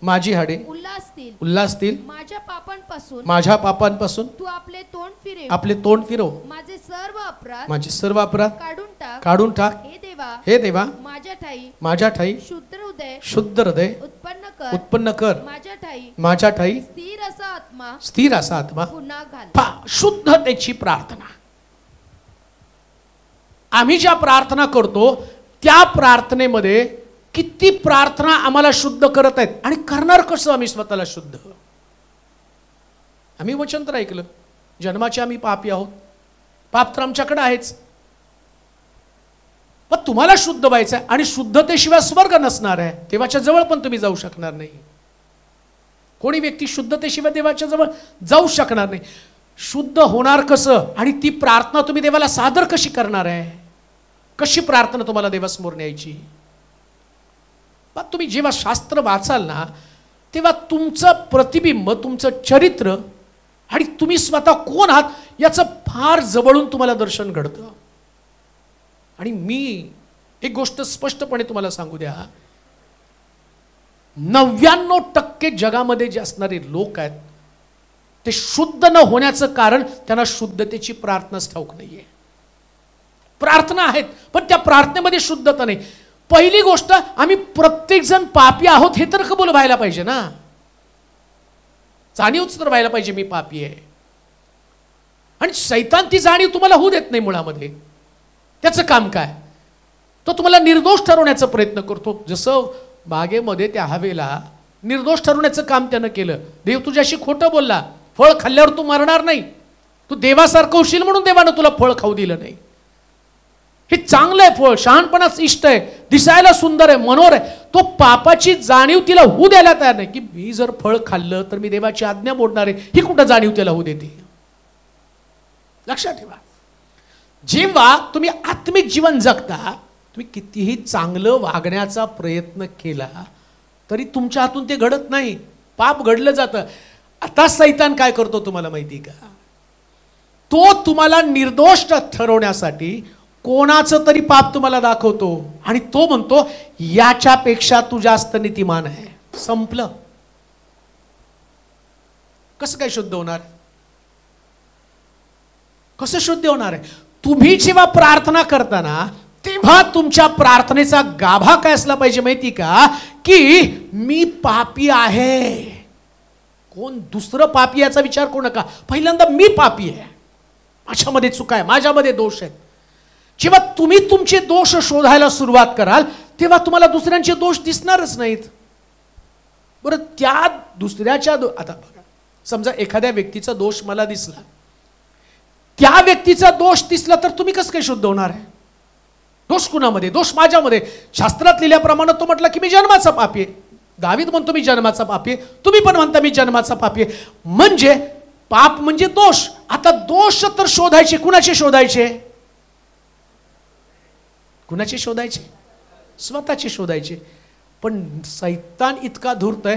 माझी हाडे उल्हासतील. माझ्या पापांपासून तू आपले तोंड फिरव. माझे सर्व अपराध काढून टाक. हे देवा, माझ्या ठाई शुद्ध हृदय उत्पन्न कर. माझ्या ठाई स्थिर असा आत्मा घाल. शुद्धतेची प्रार्थना. आम्ही ज्या प्रार्थना करतो त्या प्रार्थनेमध्ये किती प्रार्थना आम्हाला शुद्ध करत आहेत. आणि करणार कसं आम्ही स्वतःला शुद्ध? आम्ही वचन तर ऐकलं, जन्माचे आम्ही पापी आहोत. पाप तर आमच्याकडे आहेच. पण तुम्हाला शुद्ध व्हायचं आहे आणि शुद्धतेशिवाय स्वर्ग नसणार आहे. देवाच्या जवळ पण तुम्ही जाऊ शकणार नाही. कोणी व्यक्ती शुद्धतेशिवाय देवाच्या जवळ जाऊ शकणार नाही. शुद्ध होणार कसं? आणि ती प्रार्थना तुम्ही देवाला सादर कशी करणार आहे? कशी प्रार्थना तुम्हाला देवासमोर न्यायची? पण तुम्ही जेव्हा शास्त्र वाचाल ना, तेव्हा तुमचं प्रतिबिंब, तुमचं चरित्र आणि तुम्ही स्वतः कोण आहात याचं फार जवळून तुम्हाला दर्शन घडतं. आणि मी एक गोष्ट स्पष्टपणे तुम्हाला सांगू द्या, 99% जगामध्ये जे असणारे लोक आहेत ते शुद्ध न होण्याचं कारण त्यांना शुद्धतेची प्रार्थनाच ठाऊक नाहीये. प्रार्थना आहेत पण त्या प्रार्थनेमध्ये शुद्धता नाही. पहिली गोष्ट, आम्ही प्रत्येक जण पापी आहोत हे तर कबूल व्हायला पाहिजे ना. जाणीवच तर व्हायला पाहिजे मी पापी आहे. आणि शैतान ती जाणीव तुम्हाला होऊ देत नाही. मुळामध्ये त्याचं काम काय? तो तुम्हाला निर्दोष ठरवण्याचा प्रयत्न करतो. जसं बागेमध्ये त्या हवेला निर्दोष ठरवण्याचं काम त्यानं केलं. देव तुझ्याशी खोटं बोलला, फळ खाल्ल्यावर तू मरणार नाही, तू देवासारखं होशील म्हणून देवानं तुला फळ खाऊ दिलं नाही. हे चांगलं आहे फळ, शहाणपणाच इष्ट आहे, दिसायला सुंदर आहे, मनोहर आहे. तो पापाची जाणीव तिला होऊ द्यायला तयार नाही. की मी जर फळ खाल्लं तर मी देवाची आज्ञा मोडणार आहे, ही कुठं जाणीव त्याला होऊ देते? लक्षात ठेवा, जेव्हा तुम्ही आत्मिक जीवन जगता, तुम्ही कितीही चांगलं वागण्याचा प्रयत्न केला तरी तुमच्या हातून ते घडत नाही. पाप घडलं जातं. आता शैतान काय करतो तुम्हाला माहिती का? तो तुम्हाला निर्दोष ठरवण्यासाठी कोणाचं तरी पाप तुम्हाला दाखवतो आणि तो म्हणतो याच्यापेक्षा तू जास्त नीतिमान आहे. संपलं. कसं काय शुद्ध होणार? कसं शुद्ध होणार आहे? तुम्ही जेव्हा प्रार्थना करताना तेव्हा तुमच्या प्रार्थनेचा गाभा काय असला पाहिजे माहिती का? की मी पापी आहे. कोण दुसरं पापी याचा विचार करू नका. पहिल्यांदा मी पापी आहे, माझ्यामध्ये चुका आहे, माझ्यामध्ये दोष आहेत. जेव्हा तुम्ही तुमचे दोष शोधायला सुरुवात कराल तेव्हा तुम्हाला दुसऱ्यांचे दोष दिसणारच नाहीत. बरं त्या दुसऱ्याच्या आता बघा, समजा एखाद्या व्यक्तीचा दोष मला दिसला, त्या व्यक्तीचा दोष दिसला तर तुम्ही कसं काय शुद्ध होणार आहे? दोष कुणामध्ये? दोष माझ्यामध्ये. शास्त्रात लिहिल्याप्रमाणे तो म्हटला की मी जन्माचा पापी आहे. दावीद म्हणतो मी जन्माचा पापी आहे, तुम्ही पण म्हणता मी जन्माचा पापी आहे. म्हणजे पाप म्हणजे दोष. आता दोष तर शोधायचे, कुणाचे शोधायचे? कुणाचे शोधायचे? स्वतःचे शोधायचे. पण सैतान इतका धूर्त आहे,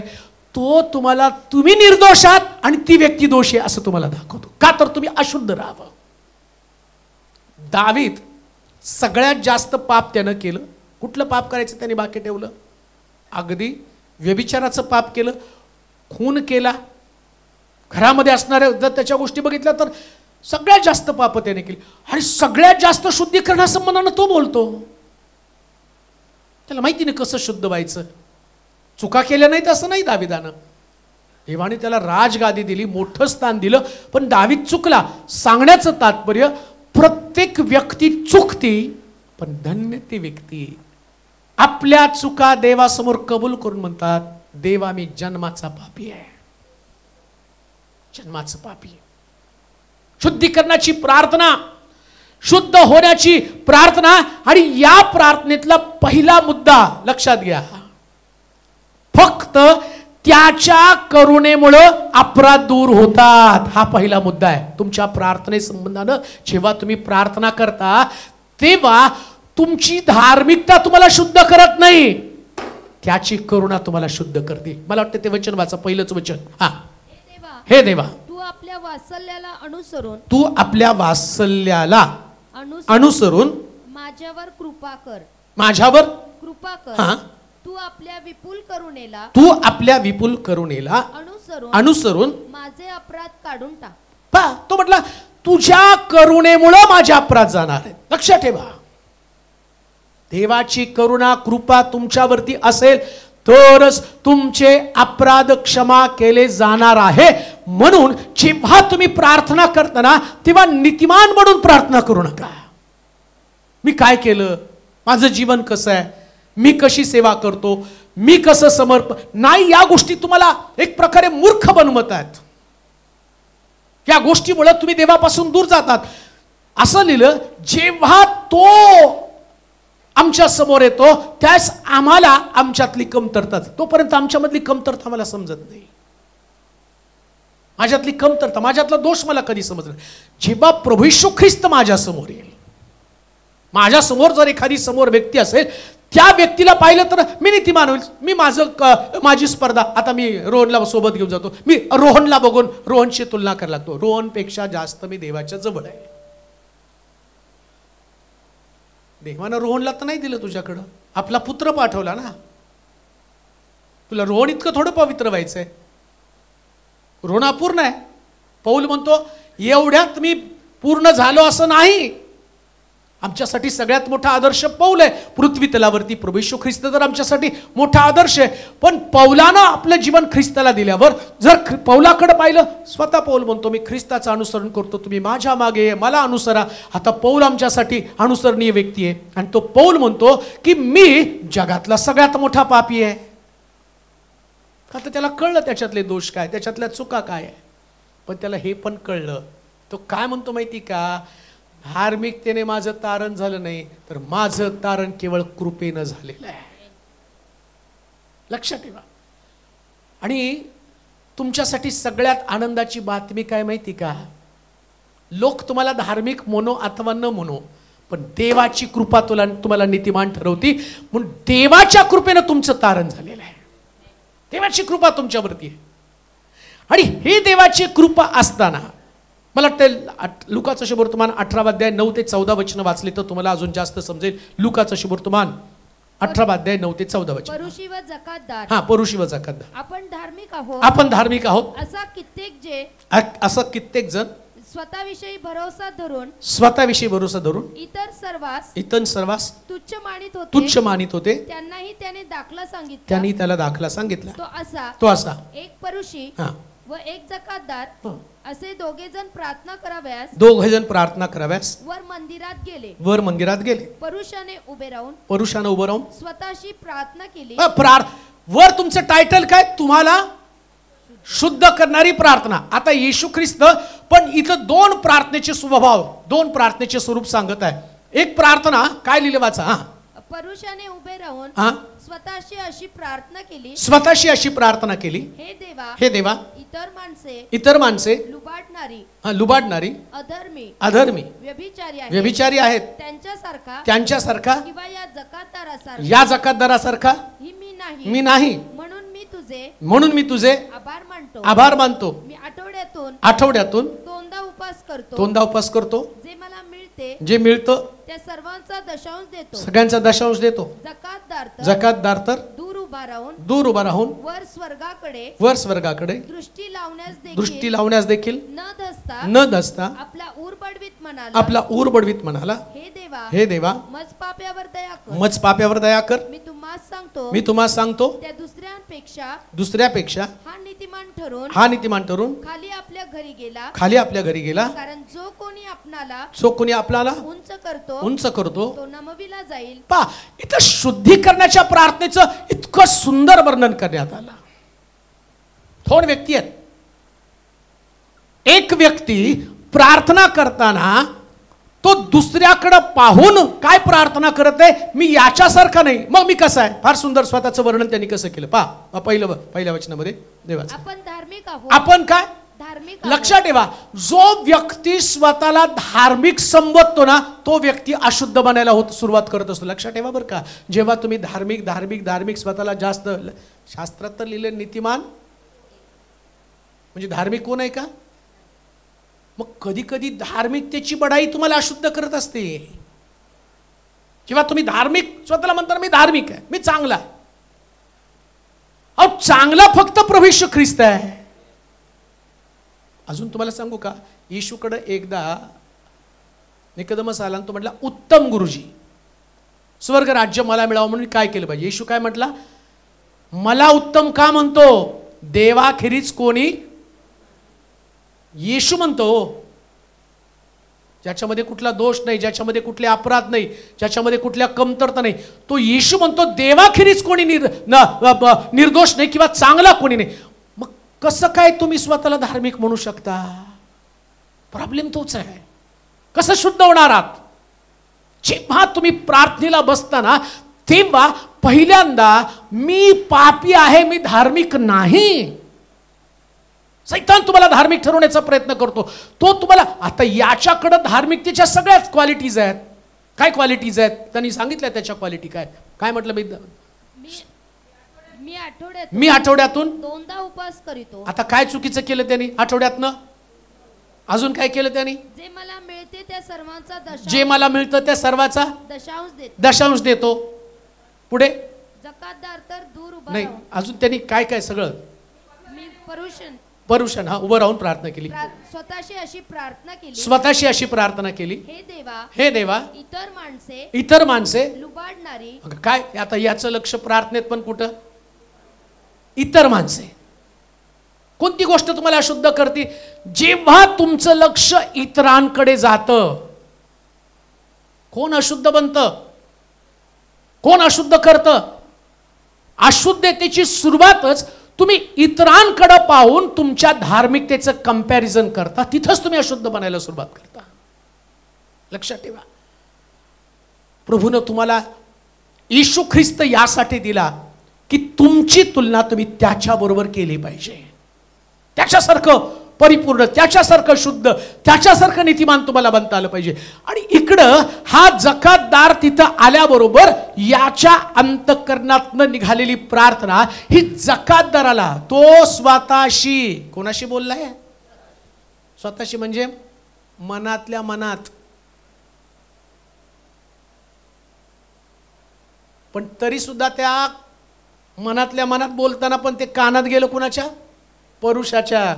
तो तुम्हाला तुम्ही निर्दोष आहात आणि ती व्यक्ती दोषी आहे असं तुम्हाला दाखवतो. का तर तुम्ही अशुद्ध राहावं. दावीद सगळ्यात जास्त पाप त्यानं केलं. कुठलं पाप करायचं त्याने बाकी ठेवलं? अगदी व्यभिचाराचं पाप केलं, खून केला, घरामध्ये असणाऱ्या जर त्याच्या गोष्टी बघितल्या तर सगळ्यात जास्त पाप त्याने केली. आणि सगळ्यात जास्त शुद्धीकरणासंबंधानं तो बोलतो. त्याला माहिती नाही कसं शुद्ध व्हायचं. चुका केल्या नाहीत असं नाही दाविदानं. देवाने त्याला राजगादी दिली, मोठं स्थान दिलं, पण दावीद चुकला. सांगण्याचं तात्पर्य प्रत्येक व्यक्ती चुकती, पण धन्य ती व्यक्ती आपल्या चुका देवासमोर कबूल करून म्हणतात, देवा मी जन्माचा पापी आहे, जन्माचं पापी आहे. शुद्धीकरणाची प्रार्थना, शुद्ध होण्याची प्रार्थना. आणि या प्रार्थनेतला पहिला मुद्दा लक्षात घ्या, फक्त त्याच्या करुणेमुळं अपराध दूर होतात. हा पहिला मुद्दा आहे तुमच्या प्रार्थनेसंबंधानं. जेव्हा तुम्ही प्रार्थना करता तेव्हा तुमची धार्मिकता तुम्हाला शुद्ध करत नाही, त्याची करुणा तुम्हाला शुद्ध करते. मला वाटतं ते वचन वाचा, पहिलंच वचन. हे देवा, तू आपल्या वात्सल्याला अनुसरून, तू आपल्या वात्सल्याला अनुसरून माझ्यावर कृपा कर, माझ्यावर कृपा कर. हा, तू आपल्या विपुल करुणेला, तू आपल्या विपुल करुणेला अनुसरून माझे अपराध काढून टाक. पहा, तो म्हटला तुझ्या करुणेमुळे माझे अपराध जाणार आहेत. लक्षात ठेवा, देवाची करुणा कृपा तुमच्यावरती असेल तरच तुमचे अपराध क्षमा केले जाणार आहे. म्हणून जेव्हा तुम्ही प्रार्थना करताना तेव्हा नीतिमान म्हणून प्रार्थना करू नका. मी काय केलं, माझं जीवन कसं आहे, मी कशी सेवा करतो, मी कसं समर्पण नाही, या गोष्टी तुम्हाला एक प्रकारे मूर्ख बनवत आहेत. या गोष्टीमुळे तुम्ही देवापासून दूर जातात. असं लिहिलं, जेव्हा तो आमच्या समोर येतो त्यास आम्हाला आमच्यातली कमतरता, तोपर्यंत आमच्यामधली कमतरता मला समजत नाही. माझ्यातली कमतरता, माझ्यातला दोष मला कधी समजणार. जेव्हा प्रभू येशू ख्रिस्त माझ्या समोर येईल, माझ्या समोर जर एखादी समोर व्यक्ती असेल, त्या व्यक्तीला पाहिलं तर मी नीतिमान होईल. मी माझी स्पर्धा, आता मी रोहनला सोबत घेऊन जातो, मी रोहनला बघून रोहनची तुलना करायला लागतो. रोहनपेक्षा जास्त मी देवाच्या जवळ आहे. देवानं रोहनला तर नाही दिलं तुझ्याकडं, आपला पुत्र पाठवला ना. तुला रोहन इतकं थोडं पवित्र व्हायचंय, रोहन अपूर्ण आहे. पौल म्हणतो एवढ्यात मी पूर्ण झालो असं नाही. आमच्यासाठी सगळ्यात मोठा आदर्श पौल आहे. पृथ्वी तलावरती प्रभू येशू ख्रिस्त तर आमच्यासाठी मोठा आदर्श आहे. पण पौलानं आपलं जीवन ख्रिस्ताला दिल्यावर जर पौलाकडे पाहिलं, स्वतः पौल म्हणतो मी ख्रिस्ताचं अनुसरण करतो, तुम्ही माझ्या मागे मला अनुसरा. आता पौल आमच्यासाठी अनुसरणीय व्यक्ती आहे. आणि तो पौल म्हणतो की मी जगातला सगळ्यात मोठा पापी आहे. का तर त्याला कळलं त्याच्यातले दोष काय, त्याच्यातल्या चुका काय आहे. पण त्याला हे पण कळलं, तो काय म्हणतो माहिती का, धार्मिकतेने माझं तारण झालं नाही, तर माझं तारण केवळ कृपेनं झालेलं आहे. लक्षात ठेवा. आणि तुमच्यासाठी सगळ्यात आनंदाची बातमी काय माहिती का, लोक तुम्हाला धार्मिक म्हणो अथवा न म्हणो, पण देवाची कृपा तुम्हाला नीतिमान ठरवती. म्हणून देवाच्या कृपेनं तुमचं तारण झालेलं आहे. देवाची कृपा तुमच्यावरती आहे. आणि हे देवाची कृपा असताना मला वाटतं लुकाचं शुभवर्तमान 18 अध्याय 9 ते 14 वचन वाचले तर तुम्हाला अजून जास्त समजेल. लुकाचं शुभवर्तमान 18 अध्याय 9 ते 14 वचन. परुषी व जकातदार, हा, परुषी व जकातदार, आपण धार्मिक आहोत, आपण धार्मिक आहोत, असं कित्येक जण स्वतःविषयी भरोसा धरून इतर सर्वांस तुच्छ मानित होते. त्यांनाही त्याने दाखला सांगितला, त्यांनी त्याला दाखला सांगितला. तो असा एक परुषी व एक जकातदार असे दोघे जण प्रार्थना कराव्यास वर मंदिरात गेले. परुषाने उभे राहून स्वतःशी प्रार्थना केली. वर तुमचं टायटल काय? तुम्हाला शुद्ध करणारी प्रार्थना. आता येशू ख्रिस्त पण इथं दोन प्रार्थनेचे स्वभाव, दोन प्रार्थनेचे स्वरूप सांगत आहे. एक प्रार्थना काय लिहिले वाचा. हा, पुरुषाने उभे राहून हा, स्वतःशी अशी प्रार्थना केली, स्वतःशी अशी प्रार्थना केली, हे देवा इतर माणसे लुबाडणारी अधर्मी व्यभिचारी आहेत त्यांच्यासारखा या जकातदारासारखा मी नाही, म्हणून मी तुझे आभार मानतो. मी आठवड्यातून दोनदा उपास करतो. जे मिळतं त्या सर्वांचा दशांश देतो, सगळ्यांचा दशांश देतो. जकातदार तर दूर उभा राहून वर स्वर्गाकडे दृष्टी लावण्यास देखील न धसता आपला ऊर बडवीत म्हणाला, हे देवा मज पाप्यावर दया कर. मी तुम्हाला सांगतो त्या दुसऱ्यापेक्षा हा नीतिमान ठरून खाली आपल्या घरी गेला. कारण जो कोणी आपल्याला उंच करतो तो नमविला जाईल. पा इथं शुद्धीकरणाच्या प्रार्थनेचं इतकं सुंदर वर्णन करण्यात आलं. दोन व्यक्ती आहेत. एक व्यक्ती प्रार्थना करताना तो दुसऱ्याकडे पाहून काय प्रार्थना करत आहे, मी याच्यासारखा नाही, मग मी कसा आहे. फार सुंदर स्वतःचं वर्णन त्यांनी कसं केलं पहा. पहिल्या वचनामध्ये देवाचं आपण धार्मिक आहोत. आपण काय लक्षात ठेवा, जो व्यक्ती स्वतःला धार्मिक संबोधतो ना तो व्यक्ती अशुद्ध बनायला सुरुवात करत असतो. लक्षात ठेवा बरं का. जेव्हा तुम्ही धार्मिक स्वतःला जास्त, शास्त्रात तर लिहिले नीतिमान म्हणजे धार्मिक कोण आहे का. मग कधी कधी धार्मिकतेची बढाई तुम्हाला अशुद्ध करत असते. जेव्हा तुम्ही धार्मिक स्वतःला म्हणता मी धार्मिक आहे, मी चांगला आहे. अहो चांगला फक्त प्रभू येशू ख्रिस्त आहे. अजून तुम्हाला सांगू का, येशूकडे एकदा निकोदेमस आला आणि तो म्हटला, उत्तम गुरुजी, स्वर्ग राज्य मला मिळावं म्हणून काय केलं पाहिजे. येशू काय म्हटला, मला उत्तम का म्हणतो, देवाखेरीज कोणी. येशू म्हणतो ज्याच्यामध्ये कुठला दोष नाही, ज्याच्यामध्ये कुठले अपराध नाही, ज्याच्यामध्ये कुठल्या कमतरता नाही, तो येशू म्हणतो देवाखेरीज कोणी निर्दोष नाही किंवा चांगला कोणी नाही. मग कसं काय तुम्ही स्वतःला धार्मिक म्हणू शकता. प्रॉब्लेम तोच आहे. कसं शुद्ध होणार आहात. जेव्हा तुम्ही प्रार्थनेला बसताना तेव्हा पहिल्यांदा मी पापी आहे, मी धार्मिक नाही. सैतान तुम्हाला धार्मिक ठरवण्याचा प्रयत्न करतो. तो तुम्हाला, आता याच्याकडे धार्मिकतेच्या सगळ्याच क्वालिटीज आहेत. काय क्वालिटीज आहेत त्यांनी सांगितल्या. त्याच्या क्वालिटी काय काय म्हटलं मी आठवड्यातून दोनदा उपवास करीतो. आता काय चुकीचं केलं त्यांनी आठवड्यातनं. अजून काय केलं त्यांनी. जे मला मिळते त्या सर्वांचा जे मला मिळतं त्या सर्वाचा दशांश देतो. पुढे जकातदार तर दूर उभा नाही. अजून त्यांनी काय काय सगळं परुषण हा उभं राहून प्रार्थना केली. स्वतःशी अशी प्रार्थना केली, हे देवा इतर माणसे लुबाडणारी. काय आता याचं लक्ष प्रार्थनेत पण कुठं. इतर माणसे कोणती गोष्ट तुम्हाला अशुद्ध करते. जेव्हा तुमचं लक्ष इतरांकडे जातं, कोण अशुद्ध बनतं, कोण अशुद्ध करतं. अशुद्धतेची सुरुवातच तुम्ही इतरांकडे पाहून तुमच्या धार्मिकतेचं कंपॅरिझन करता. तिथंच तुम्ही अशुद्ध बनायला सुरुवात करता. लक्षात ठेवा. प्रभूनं तुम्हाला येशू ख्रिस्त यासाठी दिला की तुमची तुलना तुम्ही त्याच्याबरोबर केली पाहिजे. त्याच्यासारखं परिपूर्ण, त्याच्यासारखं शुद्ध, त्याच्यासारखं नीतिमान तुम्हाला बनता आलं पाहिजे. आणि इकडं हा जकातदार तिथं आल्याबरोबर याच्या अंतःकरणातनं निघालेली प्रार्थना ही जकातदाराला, तो स्वतःशी, कोणाशी बोललाय. स्वतःशी म्हणजे मनातल्या मनात. पण तरी सुद्धा त्या मनातल्या मनात बोलताना पण ते कानात गेलं कुणाच्या, परुषाच्या,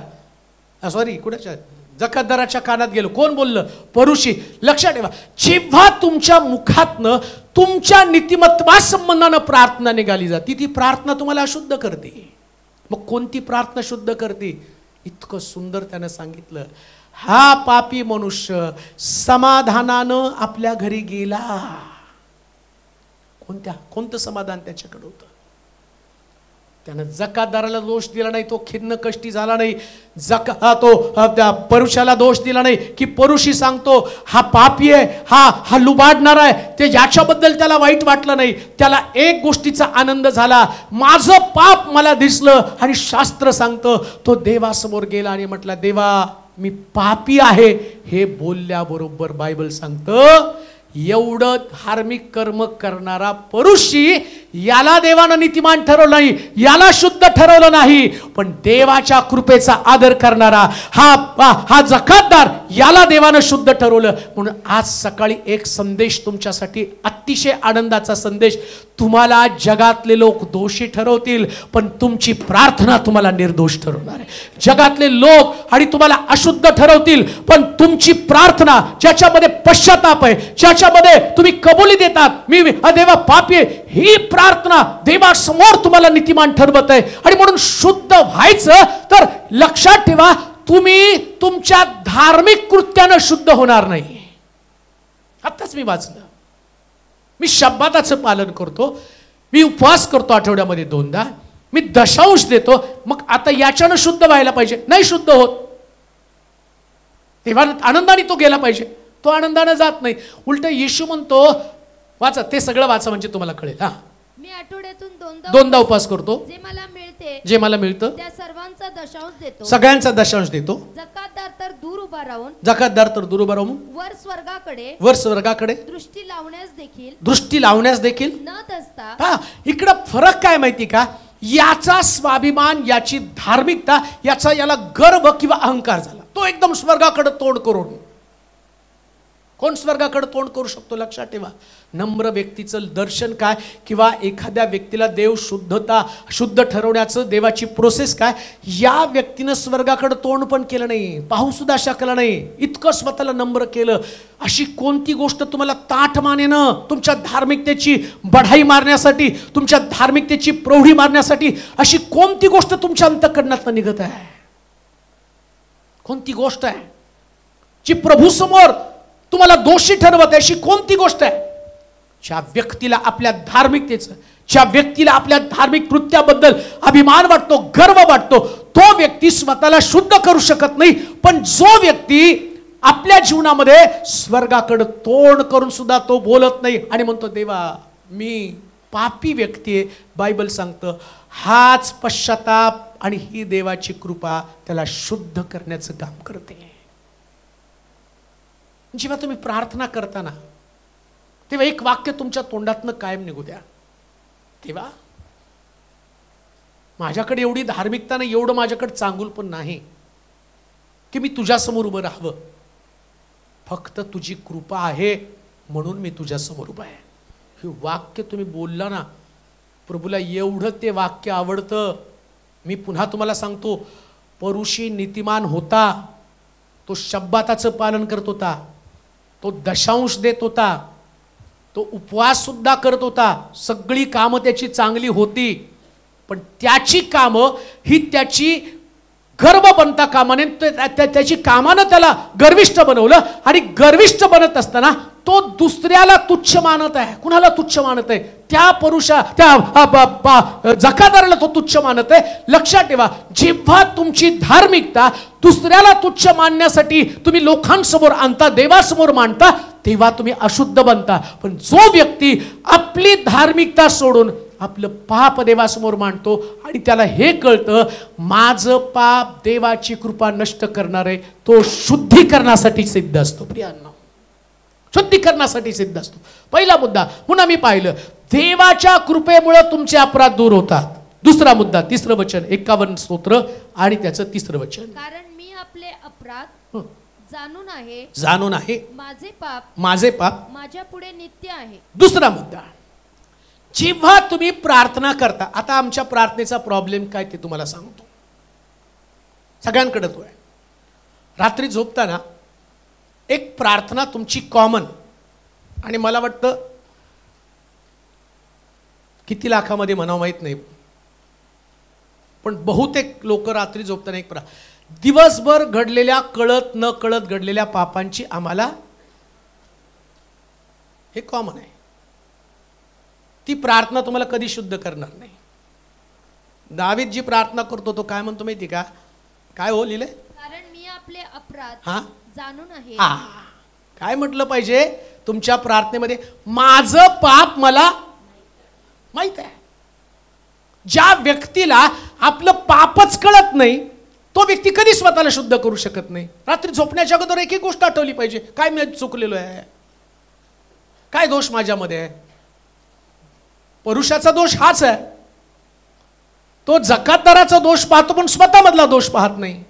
सॉरी कुणाच्या, जकातदाराच्या कानात गेलो. कोण बोललं, परुषी. लक्षात ठेवा, जेव्हा तुमच्या मुखातनं तुमच्या नीतिमत्वा संबंधानं प्रार्थना निघाली जाते ती प्रार्थना तुम्हाला अशुद्ध करते. मग कोणती प्रार्थना शुद्ध करते. इतकं सुंदर त्यानं सांगितलं, हा पापी मनुष्य समाधानानं आपल्या घरी गेला. कोणतं समाधान त्याच्याकडे होतं. त्यानं जकातदाराला दोष दिला नाही, तो खिन्न कष्टी झाला नाही. तो त्या परुषाला दोष दिला नाही की परुषी सांगतो हा पापी आहे, हा लुबाडणार आहे, ते याच्याबद्दल त्याला वाईट वाटलं नाही. त्याला एक गोष्टीचा आनंद झाला, माझं पाप मला दिसलं. आणि शास्त्र सांगतं तो देवासमोर गेला आणि म्हटला, देवा मी पापी आहे. हे बोलल्याबरोबर बायबल सांगतं एवढं धार्मिक कर्म करणारा परुषी, याला देवानं नीतिमान ठरवलं नाही, याला शुद्ध ठरवलं नाही, पण देवाच्या कृपेचा आदर करणारा हा जकातदार, याला देवानं शुद्ध ठरवलं. म्हणून आज सकाळी एक संदेश तुमच्यासाठी, अतिशय आनंदाचा संदेश. तुम्हाला जगातले लोक दोषी ठरवतील, पण तुमची प्रार्थना तुम्हाला निर्दोष ठरवणार आहे. जगातले लोक आणि तुम्हाला अशुद्ध ठरवतील, पण तुमची प्रार्थना ज्याच्यामध्ये पश्चाताप आहे, ज्याच्यामध्ये तुम्ही कबुली देतात मी देवा पापी आहे, ही प्रार्थना देवासमोर तुम्हाला नीतिमान ठरवत आहे. आणि म्हणून शुद्ध व्हायचं तर लक्षात ठेवा, तुम्ही तुमच्या धार्मिक कृत्यानं शुद्ध होणार नाही. आताच मी वाचलं, मी शब्दाचं पालन करतो, मी उपवास करतो आठवड्यामध्ये 2दा, मी दशांश देतो, मग आता याच्यानं शुद्ध व्हायला पाहिजे, नाही शुद्ध होत. तेव्हा आनंदाने तो गेला पाहिजे, तो आनंदाने जात नाही. उलट येशू म्हणतो, वाचा ते सगळं वाचा म्हणजे तुम्हाला कळेल. मी आठवड्यातून 2दा उपवास करतो, जे मला मिळतं त्या सर्वांचा दशांश देतो, सगळ्यांचा दशांश देतो. जकातदार तर दूर उभा राहून वर स्वर्गाकडे दृष्टी लावण्यास देखील न दसता. इकडं फरक काय माहिती का, याचा स्वाभिमान, याची धार्मिकता, याला गर्व किंवा अहंकार झाला. तो एकदम स्वर्गाकडे तोंड करून. कोण स्वर्गाकडे तोंड करू शकतो? लक्षात ठेवा, नम्र व्यक्तीचं दर्शन काय, किंवा एखाद्या व्यक्तीला देव शुद्ध ठरवण्याचं देवाची प्रोसेस काय. या व्यक्तीनं स्वर्गाकडे तोंड पण केलं नाही, पाहू सुद्धा शकलं नाही, इतकं स्वतःला नम्र केलं. अशी कोणती गोष्ट तुम्हाला ताठमानेनं तुमच्या धार्मिकतेची बढाई मारण्यासाठी, तुमच्या धार्मिकतेची प्रौढी मारण्यासाठी, अशी कोणती गोष्ट तुमच्या अंतःकरणातून निघत आहे? कोणती गोष्ट आहे जी प्रभू समोर तुम्हाला दोषी ठरवत आहे? अशी कोणती गोष्ट आहे? ज्या व्यक्तीला आपल्या धार्मिकतेचं, ज्या व्यक्तीला आपल्या धार्मिक कृत्याबद्दल अभिमान वाटतो, गर्व वाटतो, तो व्यक्ती स्वतःला शुद्ध करू शकत नाही. पण जो व्यक्ती आपल्या जीवनामध्ये स्वर्गाकडे तोंड करून सुद्धा तो बोलत नाही आणि म्हणतो, देवा मी पापी व्यक्ती आहे, बायबल सांगतं हाच पश्चाताप आणि ही देवाची कृपा त्याला शुद्ध करण्याचं काम करते. जेव्हा तुम्ही प्रार्थना करताना तेव्हा एक वाक्य तुमच्या तोंडातनं कायम निघू द्या, तेव्हा माझ्याकडे एवढी धार्मिकता नाही, एवढं माझ्याकडे चांगुल पण नाही की मी तुझ्यासमोर उभं राहावं, फक्त तुझी कृपा आहे म्हणून मी तुझ्यासमोर उभा आहे. हे वाक्य तुम्ही बोलला ना, प्रभूला एवढं ते वाक्य आवडतं. मी पुन्हा तुम्हाला सांगतो, परुषी नीतिमान होता, तो शब्दाचं पालन करत होता, तो दशांश देत होता, तो उपवास सुद्धा करत होता, सगळी कामं त्याची चांगली होती. पण त्याची कामं ही त्याची गर्व बनता कामाने, त्याची कामानं त्याला गर्विष्ठ बनवलं. आणि गर्विष्ठ बनत असताना तो दुसऱ्याला तुच्छ मानत आहे. कुणाला तुच्छ मानत आहे? त्या जकातदाराला तो तुच्छ मानत आहे. लक्षात ठेवा, जेव्हा तुमची धार्मिकता दुसऱ्याला तुच्छ मानण्यासाठी तुम्ही लोकांसमोर आणता, देवासमोर मांडता, तेव्हा तुम्ही अशुद्ध बनता. पण जो व्यक्ती आपली धार्मिकता सोडून आपलं पाप देवासमोर मांडतो आणि त्याला हे कळतं माझं पाप देवाची कृपा नष्ट करणार आहे, तो शुद्धीकरणासाठी सिद्ध असतो. प्रियांनो, शुद्धीकरणासाठी सिद्ध असतो. पहिला मुद्दा पुन्हा मी पाहिलं, देवाच्या कृपेमुळे तुमचे अपराध दूर होतात. दुसरा मुद्दा, तिसरं वचन 51 स्तोत्र आणि त्याचं तिसरं वचन, कारण मी आपले अपराध जाणून आहे, माझे पाप माझ्या पुढे नित्य आहे. दुसरा मुद्दा, जेव्हा तुम्ही प्रार्थना करता, आता आमच्या प्रार्थनेचा प्रॉब्लेम काय ते तुम्हाला सांगतो, सगळ्यांकडे तो आहे. रात्री झोपताना एक प्रार्थना तुमची कॉमन, आणि मला वाटतं किती लाखामध्ये म्हणावं माहीत नाही, पण बहुतेक लोक रात्री झोपताना एक दिवसभर घडलेल्या कळत न कळत घडलेल्या पापांची आम्हाला, हे कॉमन आहे. ती प्रार्थना तुम्हाला कधी शुद्ध करणार नाही. दावीद जी प्रार्थना करतो तो काय म्हणतो माहिती का? काय हो लिहिले? कारण मी आपले अपराध हा जाणून आहे. काय म्हटलं पाहिजे तुमच्या प्रार्थनेमध्ये? माझं पाप मला माहित आहे. ज्या व्यक्तीला आपलं पापच कळत नाही तो व्यक्ती कधी स्वतःला शुद्ध करू शकत नाही. रात्री झोपण्याच्या अगोदर एक गोष्ट आठवली पाहिजे, काय मी चुकलेलो आहे, काय दोष माझ्यामध्ये आहे. पुरुषाचा दोष हाच आहे, तो जकातदाराचा दोष पाहतो पण स्वतःमधला दोष पाहत नाही.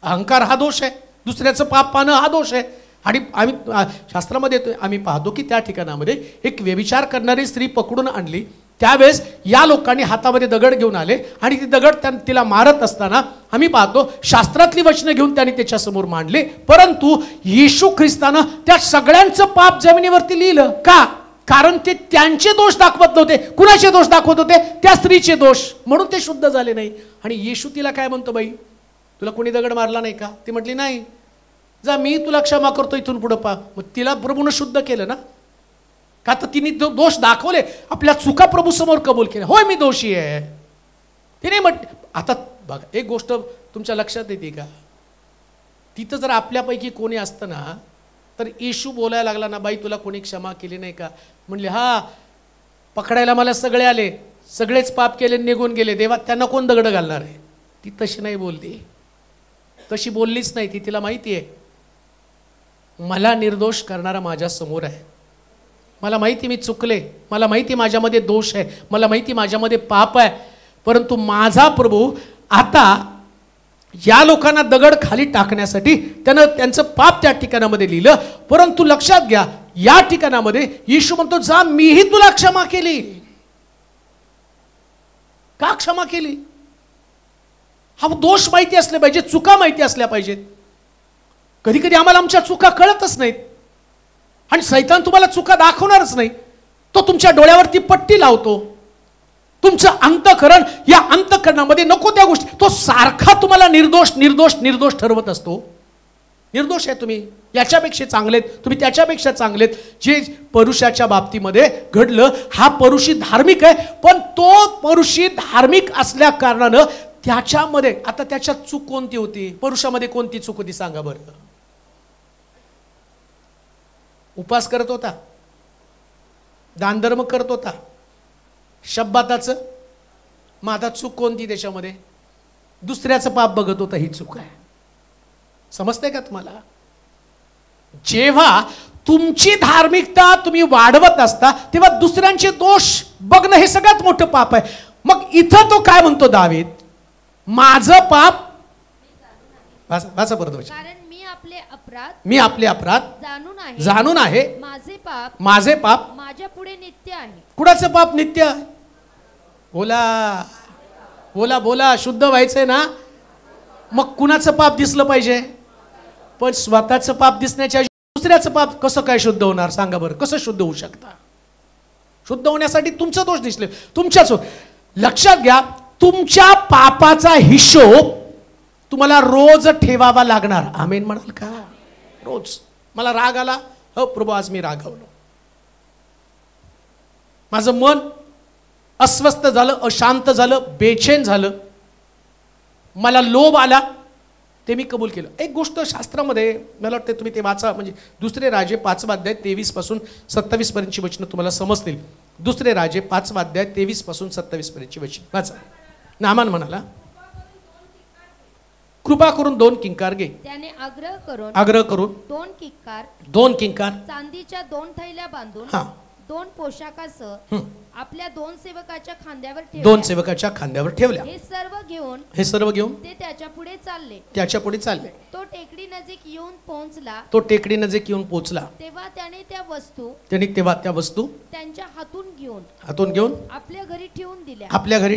अहंकार हा दोष आहे, दुसऱ्याचं पाप पाहणं हा दोष आहे. आणि आम्ही शास्त्रामध्ये आम्ही पाहतो की त्या ठिकाणामध्ये एक व्यभिचार करणारी स्त्री पकडून आणली. त्यावेळेस या लोकांनी हातामध्ये दगड घेऊन आले आणि ती दगड तिला मारत असताना आम्ही पाहतो शास्त्रातली वचनं घेऊन त्यांनी त्याच्यासमोर मांडले. परंतु येशू ख्रिस्तानं त्या सगळ्यांचं पाप जमिनीवरती लिहिलं. का? कारण ते त्यांचे दोष दाखवत नव्हते. कुणाचे दोष दाखवत होते? त्या स्त्रीचे दोष. म्हणून ते शुद्ध झाले नाही. आणि येशू तिला काय म्हणतो, बाई तुला कोणी दगड मारला नाही का? ती म्हटली नाही. जा मी तुला क्षमा करतो, इथून पुढे पहा. मग तिला प्रभूनं शुद्ध केलं ना, का तर तिने दोष दाखवले, आपल्या चुका प्रभू समोर कबूल केल्या. होय मी दोषी आहे. तिने आता बघा एक गोष्ट तुमच्या लक्षात येते का? तिथं जर आपल्यापैकी कोणी असतं ना तर येशू बोलायला लागला ना, बाई तुला कोणी क्षमा केली नाही का? म्हणले हा पकडायला मला सगळे आले, सगळेच पाप केले निघून गेले, देवा त्यांना कोण दगड घालणार आहे? ती तशी नाही बोलली, तशी बोललीच नाही. ती तिला माहिती आहे मला निर्दोष करणारा माझ्या समोर आहे. मला माहिती मी चुकले, मला माहिती माझ्यामध्ये दोष आहे, मला माहिती माझ्यामध्ये पाप आहे. परंतु माझा प्रभू आता या लोकांना दगड खाली टाकण्यासाठी त्यानं त्यांचं पाप त्या ठिकाणामध्ये लिहिलं. परंतु लक्षात घ्या या ठिकाणामध्ये येशू म्हणतो जा मीही तुला क्षमा केली. का क्षमा केली? हा दोष माहिती असले पाहिजे, चुका माहिती असल्या पाहिजेत. कधी कधी आम्हाला आमच्या चुका कळतच नाहीत आणि सैतान तुम्हाला चुका दाखवणारच नाही. तो तुमच्या डोळ्यावरती पट्टी लावतो. तुमचं अंतःकरण, या अंतःकरणामध्ये नको त्या गोष्टी, तो सारखा तुम्हाला निर्दोष निर्दोष निर्दोष ठरवत असतो. निर्दोष आहे तुम्ही, याच्यापेक्षा चांगलेत, तुम्ही त्याच्यापेक्षा चांगलेत. जे परुषाच्या बाबतीमध्ये घडलं, हा परुषी धार्मिक आहे, पण तो परुषी धार्मिक असल्या कारणानं त्याच्यामध्ये आता त्याच्यात चूक कोणती होती? परुषामध्ये कोणती चूक होती सांगा बरं? उपास करत होता, दानधर्म करत होता, शब्दाचं. मग आता चूक कोणती त्याच्यामध्ये? दुसऱ्याचं पाप बघत होता, ही चूक आहे. समजतंय का तुम्हाला? जेव्हा तुमची धार्मिकता तुम्ही वाढवत असता तेव्हा दुसऱ्यांचे दोष बघणं हे सगळ्यात मोठं पाप आहे. मग इथं तो काय म्हणतो दावीद? माझं पाप वाचा परत वाचा. कारण मी आपले अपराध जाणून आहे. माझे पाप माझ्या पुढे नित्य आहे. कुणाचं पाप नित्य आहे? बोला बोला बोला. शुद्ध व्हायचंय ना, मग कुणाचं पाप दिसलं पाहिजे? पण स्वतःचं पाप दिसण्याच्या दुसऱ्याचं पाप कसं काय शुद्ध होणार सांगा बरं? कसं शुद्ध होऊ शकता? शुद्ध होण्यासाठी तुमचं दोष दिसले, तुमच्याच. लक्षात घ्या तुमच्या पापाचा हिशोब तुम्हाला रोज ठेवावा लागणार. आमेन म्हणाल का? रोज. मला राग आला, हो प्रभू आज मी रागावलो, माझं मन अस्वस्थ झालं, अशांत झालं, बेचैन झालं, मला लोभ आला, ते मी कबूल केलं. एक गोष्ट शास्त्रामध्ये मला वाटतं तुम्ही ते वाचा, म्हणजे दुसरे राजे 5 अध्याय 23 पासून 27 पर्यंतची वचनं तुम्हाला समजतील. दुसरे राजे 5 अध्याय 23 पासून 27 पर्यंतची वचन वाचा. नामान म्हणाला कृपा करून 2 किंकार घे. त्याने आग्रह करून 2 किंकार चांदीच्या 2 थैल्या बांधून 2 पोशाखासह आपल्या 2 सेवकाच्या खांद्यावर ठेवल्या. हे सर्व घेऊन ते त्याच्या पुढे चालले. तो टेकडी नजीक येऊन पोहोचला. तेव्हा त्याने त्या वस्तू त्यांच्या हातून घेऊन आपल्या घरी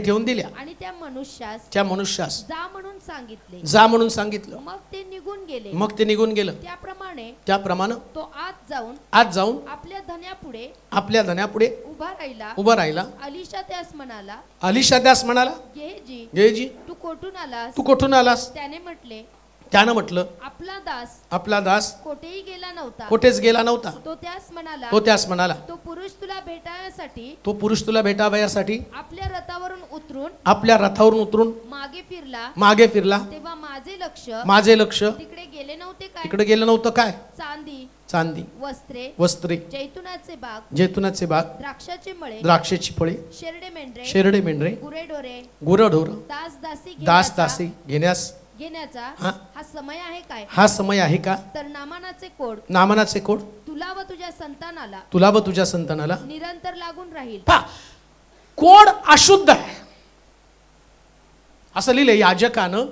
ठेवून दिल्या आणि त्या मनुष्यास जा म्हणून सांगितलं. मग ते निघून गेलं. त्याप्रमाणे तो आत जाऊन आपल्या धन्यापुढे उभा राहिला. अलिशा त्यास म्हणाला, गेहजी तू कोठून आलास? त्याने त्यानं म्हटलं आपला दास कोठेच गेला नव्हता. तो त्यास म्हणाला तो पुरुष तुला भेटावयासाठी आपल्या रथावरून उतरून मागे फिरला. तेव्हा माझे लक्ष तिकडे गेले नव्हतं काय? चांदी, वस्त्रे, जैतुनाचे बाग, द्राक्षाची फळे, शेरडे मेंढरे, गुरढोर, दास दासी घेण्याचा हा समय आहे का? तर नामानाचे कोड तुला व तुझ्या संतानाला निरंतर लागून राहील. कोड अशुद्ध आहे असं लिहिलंय. याजकानं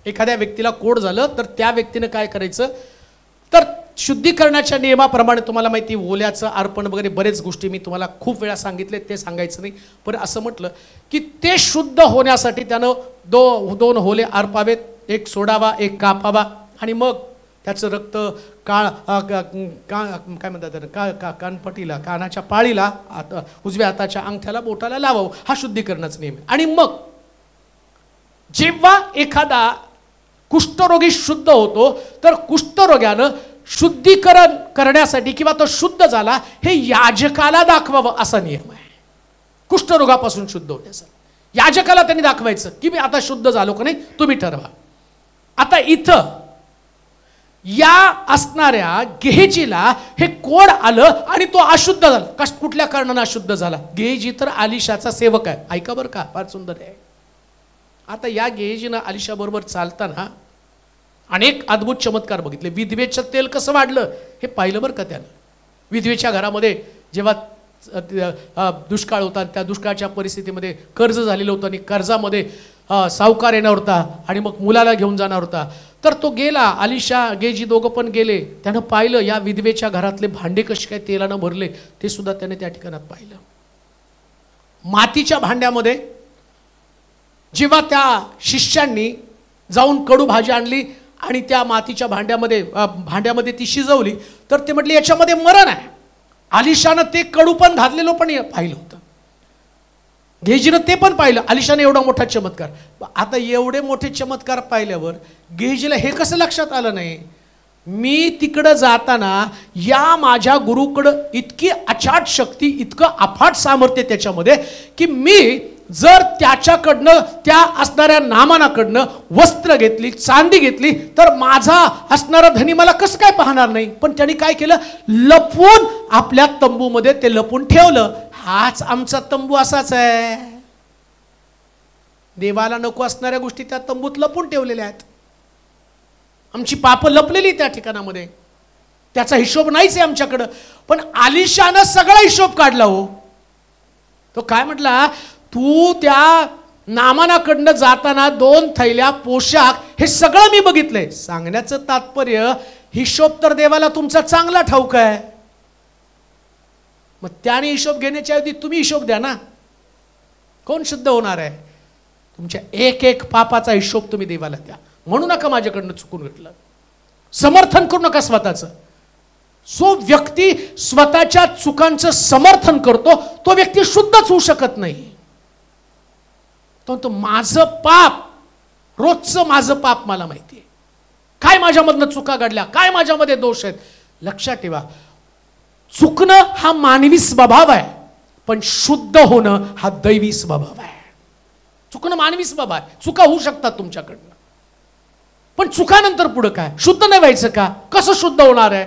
एखाद्या व्यक्तीला कोड झालं तर त्या व्यक्तीनं काय करायचं? तर शुद्धीकरणाच्या नियमाप्रमाणे तुम्हाला माहिती, ओल्याचं अर्पण वगैरे बरेच गोष्टी मी तुम्हाला खूप वेळा सांगितले, ते सांगायचं नाही. पण असं म्हटलं की ते शुद्ध होण्यासाठी त्यानं दोन होले अर्पावेत, एक सोडावा, एक कापावा, आणि मग त्याचं रक्त काय म्हणतात कानपटीला, कानाच्या पाळीला, उजव्या हाताच्या अंगठ्याला, बोटाला लावावं. हा शुद्धीकरणाचा नियम आहे. आणि मग जेव्हा एखादा कुष्ठरोगी शुद्ध होतो तर कुष्ठरोग्यानं शुद्धीकरण करण्यासाठी किंवा तो शुद्ध झाला हे याजकाला दाखवावं असा नियम आहे. कुष्ठरोगापासून शुद्ध होण्यासाठी याजकाला त्यांनी दाखवायचं की मी आता शुद्ध झालो का नाही, तुम्ही ठरवा. आता इथं या असणाऱ्या गेहजीला हे कोड आलं आणि तो अशुद्ध झाला. कुठल्या कारणाने अशुद्ध झाला? गेहजी तर अलिशाचा सेवक आहे. ऐका बरं का, फार सुंदर आहे. आता या गेहजीनं अलिशा बरोबर चालताना अनेक अद्भुत चमत्कार बघितले. विधवेचं तेल कसं वाढलं हे पाहिलं बरं का त्यानं. विधवेच्या घरामध्ये जेव्हा दुष्काळ होता, त्या दुष्काळाच्या परिस्थितीमध्ये कर्ज झालेलं होतं आणि कर्जामध्ये सावकार येणार होता आणि मग मुलाला घेऊन जाणार होता. तर तो गेला, अलिशा गेजी दोघं पण गेले. त्यानं पाहिलं या विधवेच्या घरातले भांडे कसे काय तेलानं भरले ते सुद्धा त्याने त्या ठिकाणात पाहिलं. मातीच्या भांड्यामध्ये जेव्हा त्या शिष्यांनी जाऊन कडू भाजी आणली आणि त्या मातीच्या भांड्यामध्ये ती शिजवली तर ते म्हटले याच्यामध्ये मरण आहे. अलिशानं ते कडू पण घातलेलं पण पाहिलं होतं, गेहजीनं ते पण पाहिलं. अलिशाने एवढा मोठा चमत्कार. आता एवढे मोठे चमत्कार पाहिल्यावर गेहजीला हे कसं लक्षात आलं नाही? मी तिकडं जाताना या माझ्या गुरुकडं इतकी अचाट शक्ती, इतकं अफाट सामर्थ्य त्याच्यामध्ये की मी जर त्याच्याकडनं, त्या असणाऱ्या नामानाकडनं वस्त्र घेतली, चांदी घेतली तर माझा असणारा धनी मला कसं काय पाहणार नाही? पण त्यांनी काय केलं? लपवून आपल्या तंबूमध्ये ते लपून ठेवलं. हाच आमचा तंबू असाच आहे. देवाला नको असणाऱ्या गोष्टी त्या तंबूत लपून ठेवलेल्या आहेत. आमची पापं लपलेली त्या ठिकाणामध्ये. त्याचा हिशोब नाहीच आहे आमच्याकडं. पण अलिशानं सगळा हिशोब काढला हो. तो काय म्हटला? तू त्या नामानाकडनं जाताना 2 थैल्या, पोशाख, हे सगळं मी बघितलंय. सांगण्याचं तात्पर्य हिशोब तर देवाला तुमचा चांगला ठाऊक आहे. मग त्याने हिशोब घेण्याच्या ऐवजी तुम्ही हिशोब द्या ना. कोण शुद्ध होणार आहे? तुमच्या एक एक पापाचा हिशोब तुम्ही देवाला द्या. म्हणू नका माझ्याकडनं चुकून घेतलं. समर्थन करू नका स्वतःचं. जो व्यक्ती स्वतःच्या चुकांचं समर्थन करतो तो व्यक्ती शुद्धच होऊ शकत नाही. तो माझं पाप, रोजचं माझं पाप मला माहिती आहे. काय माझ्यामधनं चुका घडल्या, काय माझ्यामध्ये दोष आहेत. लक्षात ठेवा, चुकणं हा मानवी स्वभाव आहे, पण शुद्ध होणं हा दैवी स्वभाव आहे. चुकणं मानवी स्वभाव आहे, चुका होऊ शकतात तुमच्याकडनं, पण चुकानंतर पुढं काय? शुद्ध नाही व्हायचं का? कसं शुद्ध होणार आहे?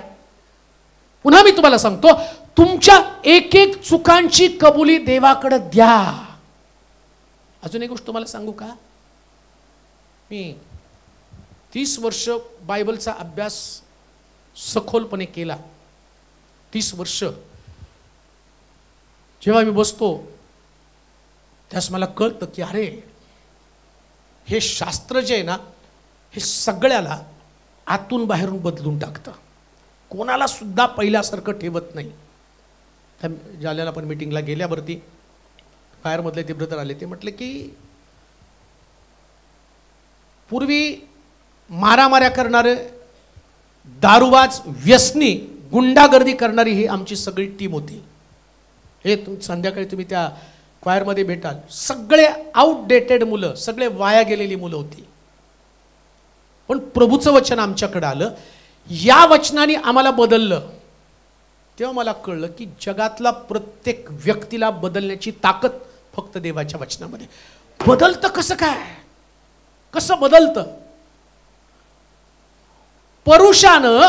पुन्हा मी तुम्हाला सांगतो, तुमच्या एक एक चुकांची कबुली देवाकडे द्या. अजून एक गोष्ट तुम्हाला सांगू का? मी 30 वर्ष बायबलचा अभ्यास सखोलपणे केला. 30 वर्ष जेव्हा मी बसतो त्यास मला कळतं की अरे, हे शास्त्र जे आहे ना, हे सगळ्याला आतून बाहेरून बदलून टाकतं. कोणाला सुद्धा पहिल्यासारखं ठेवत नाही. त्या जाल्याला पण मीटिंगला गेल्यावरती बाहेरमधले ते ब्रदर आले. ते म्हटले की पूर्वी मारामाऱ्या करणारे, दारूबाज, व्यसनी, गुंडागर्दी करणारी ही आमची सगळी टीम होती. हे संध्याकाळी तुम्ही त्या क्वायरमध्ये भेटाल. सगळे आउटडेटेड मुलं, सगळे वाया गेलेली मुलं होती. पण प्रभूचं वचन आमच्याकडे आलं, या वचनाने आम्हाला बदललं. तेव्हा मला कळलं की जगातला प्रत्येक व्यक्तीला बदलण्याची ताकद फक्त देवाच्या वचनामध्ये. बदलतं कसं काय? कसं बदलतं? परुषानं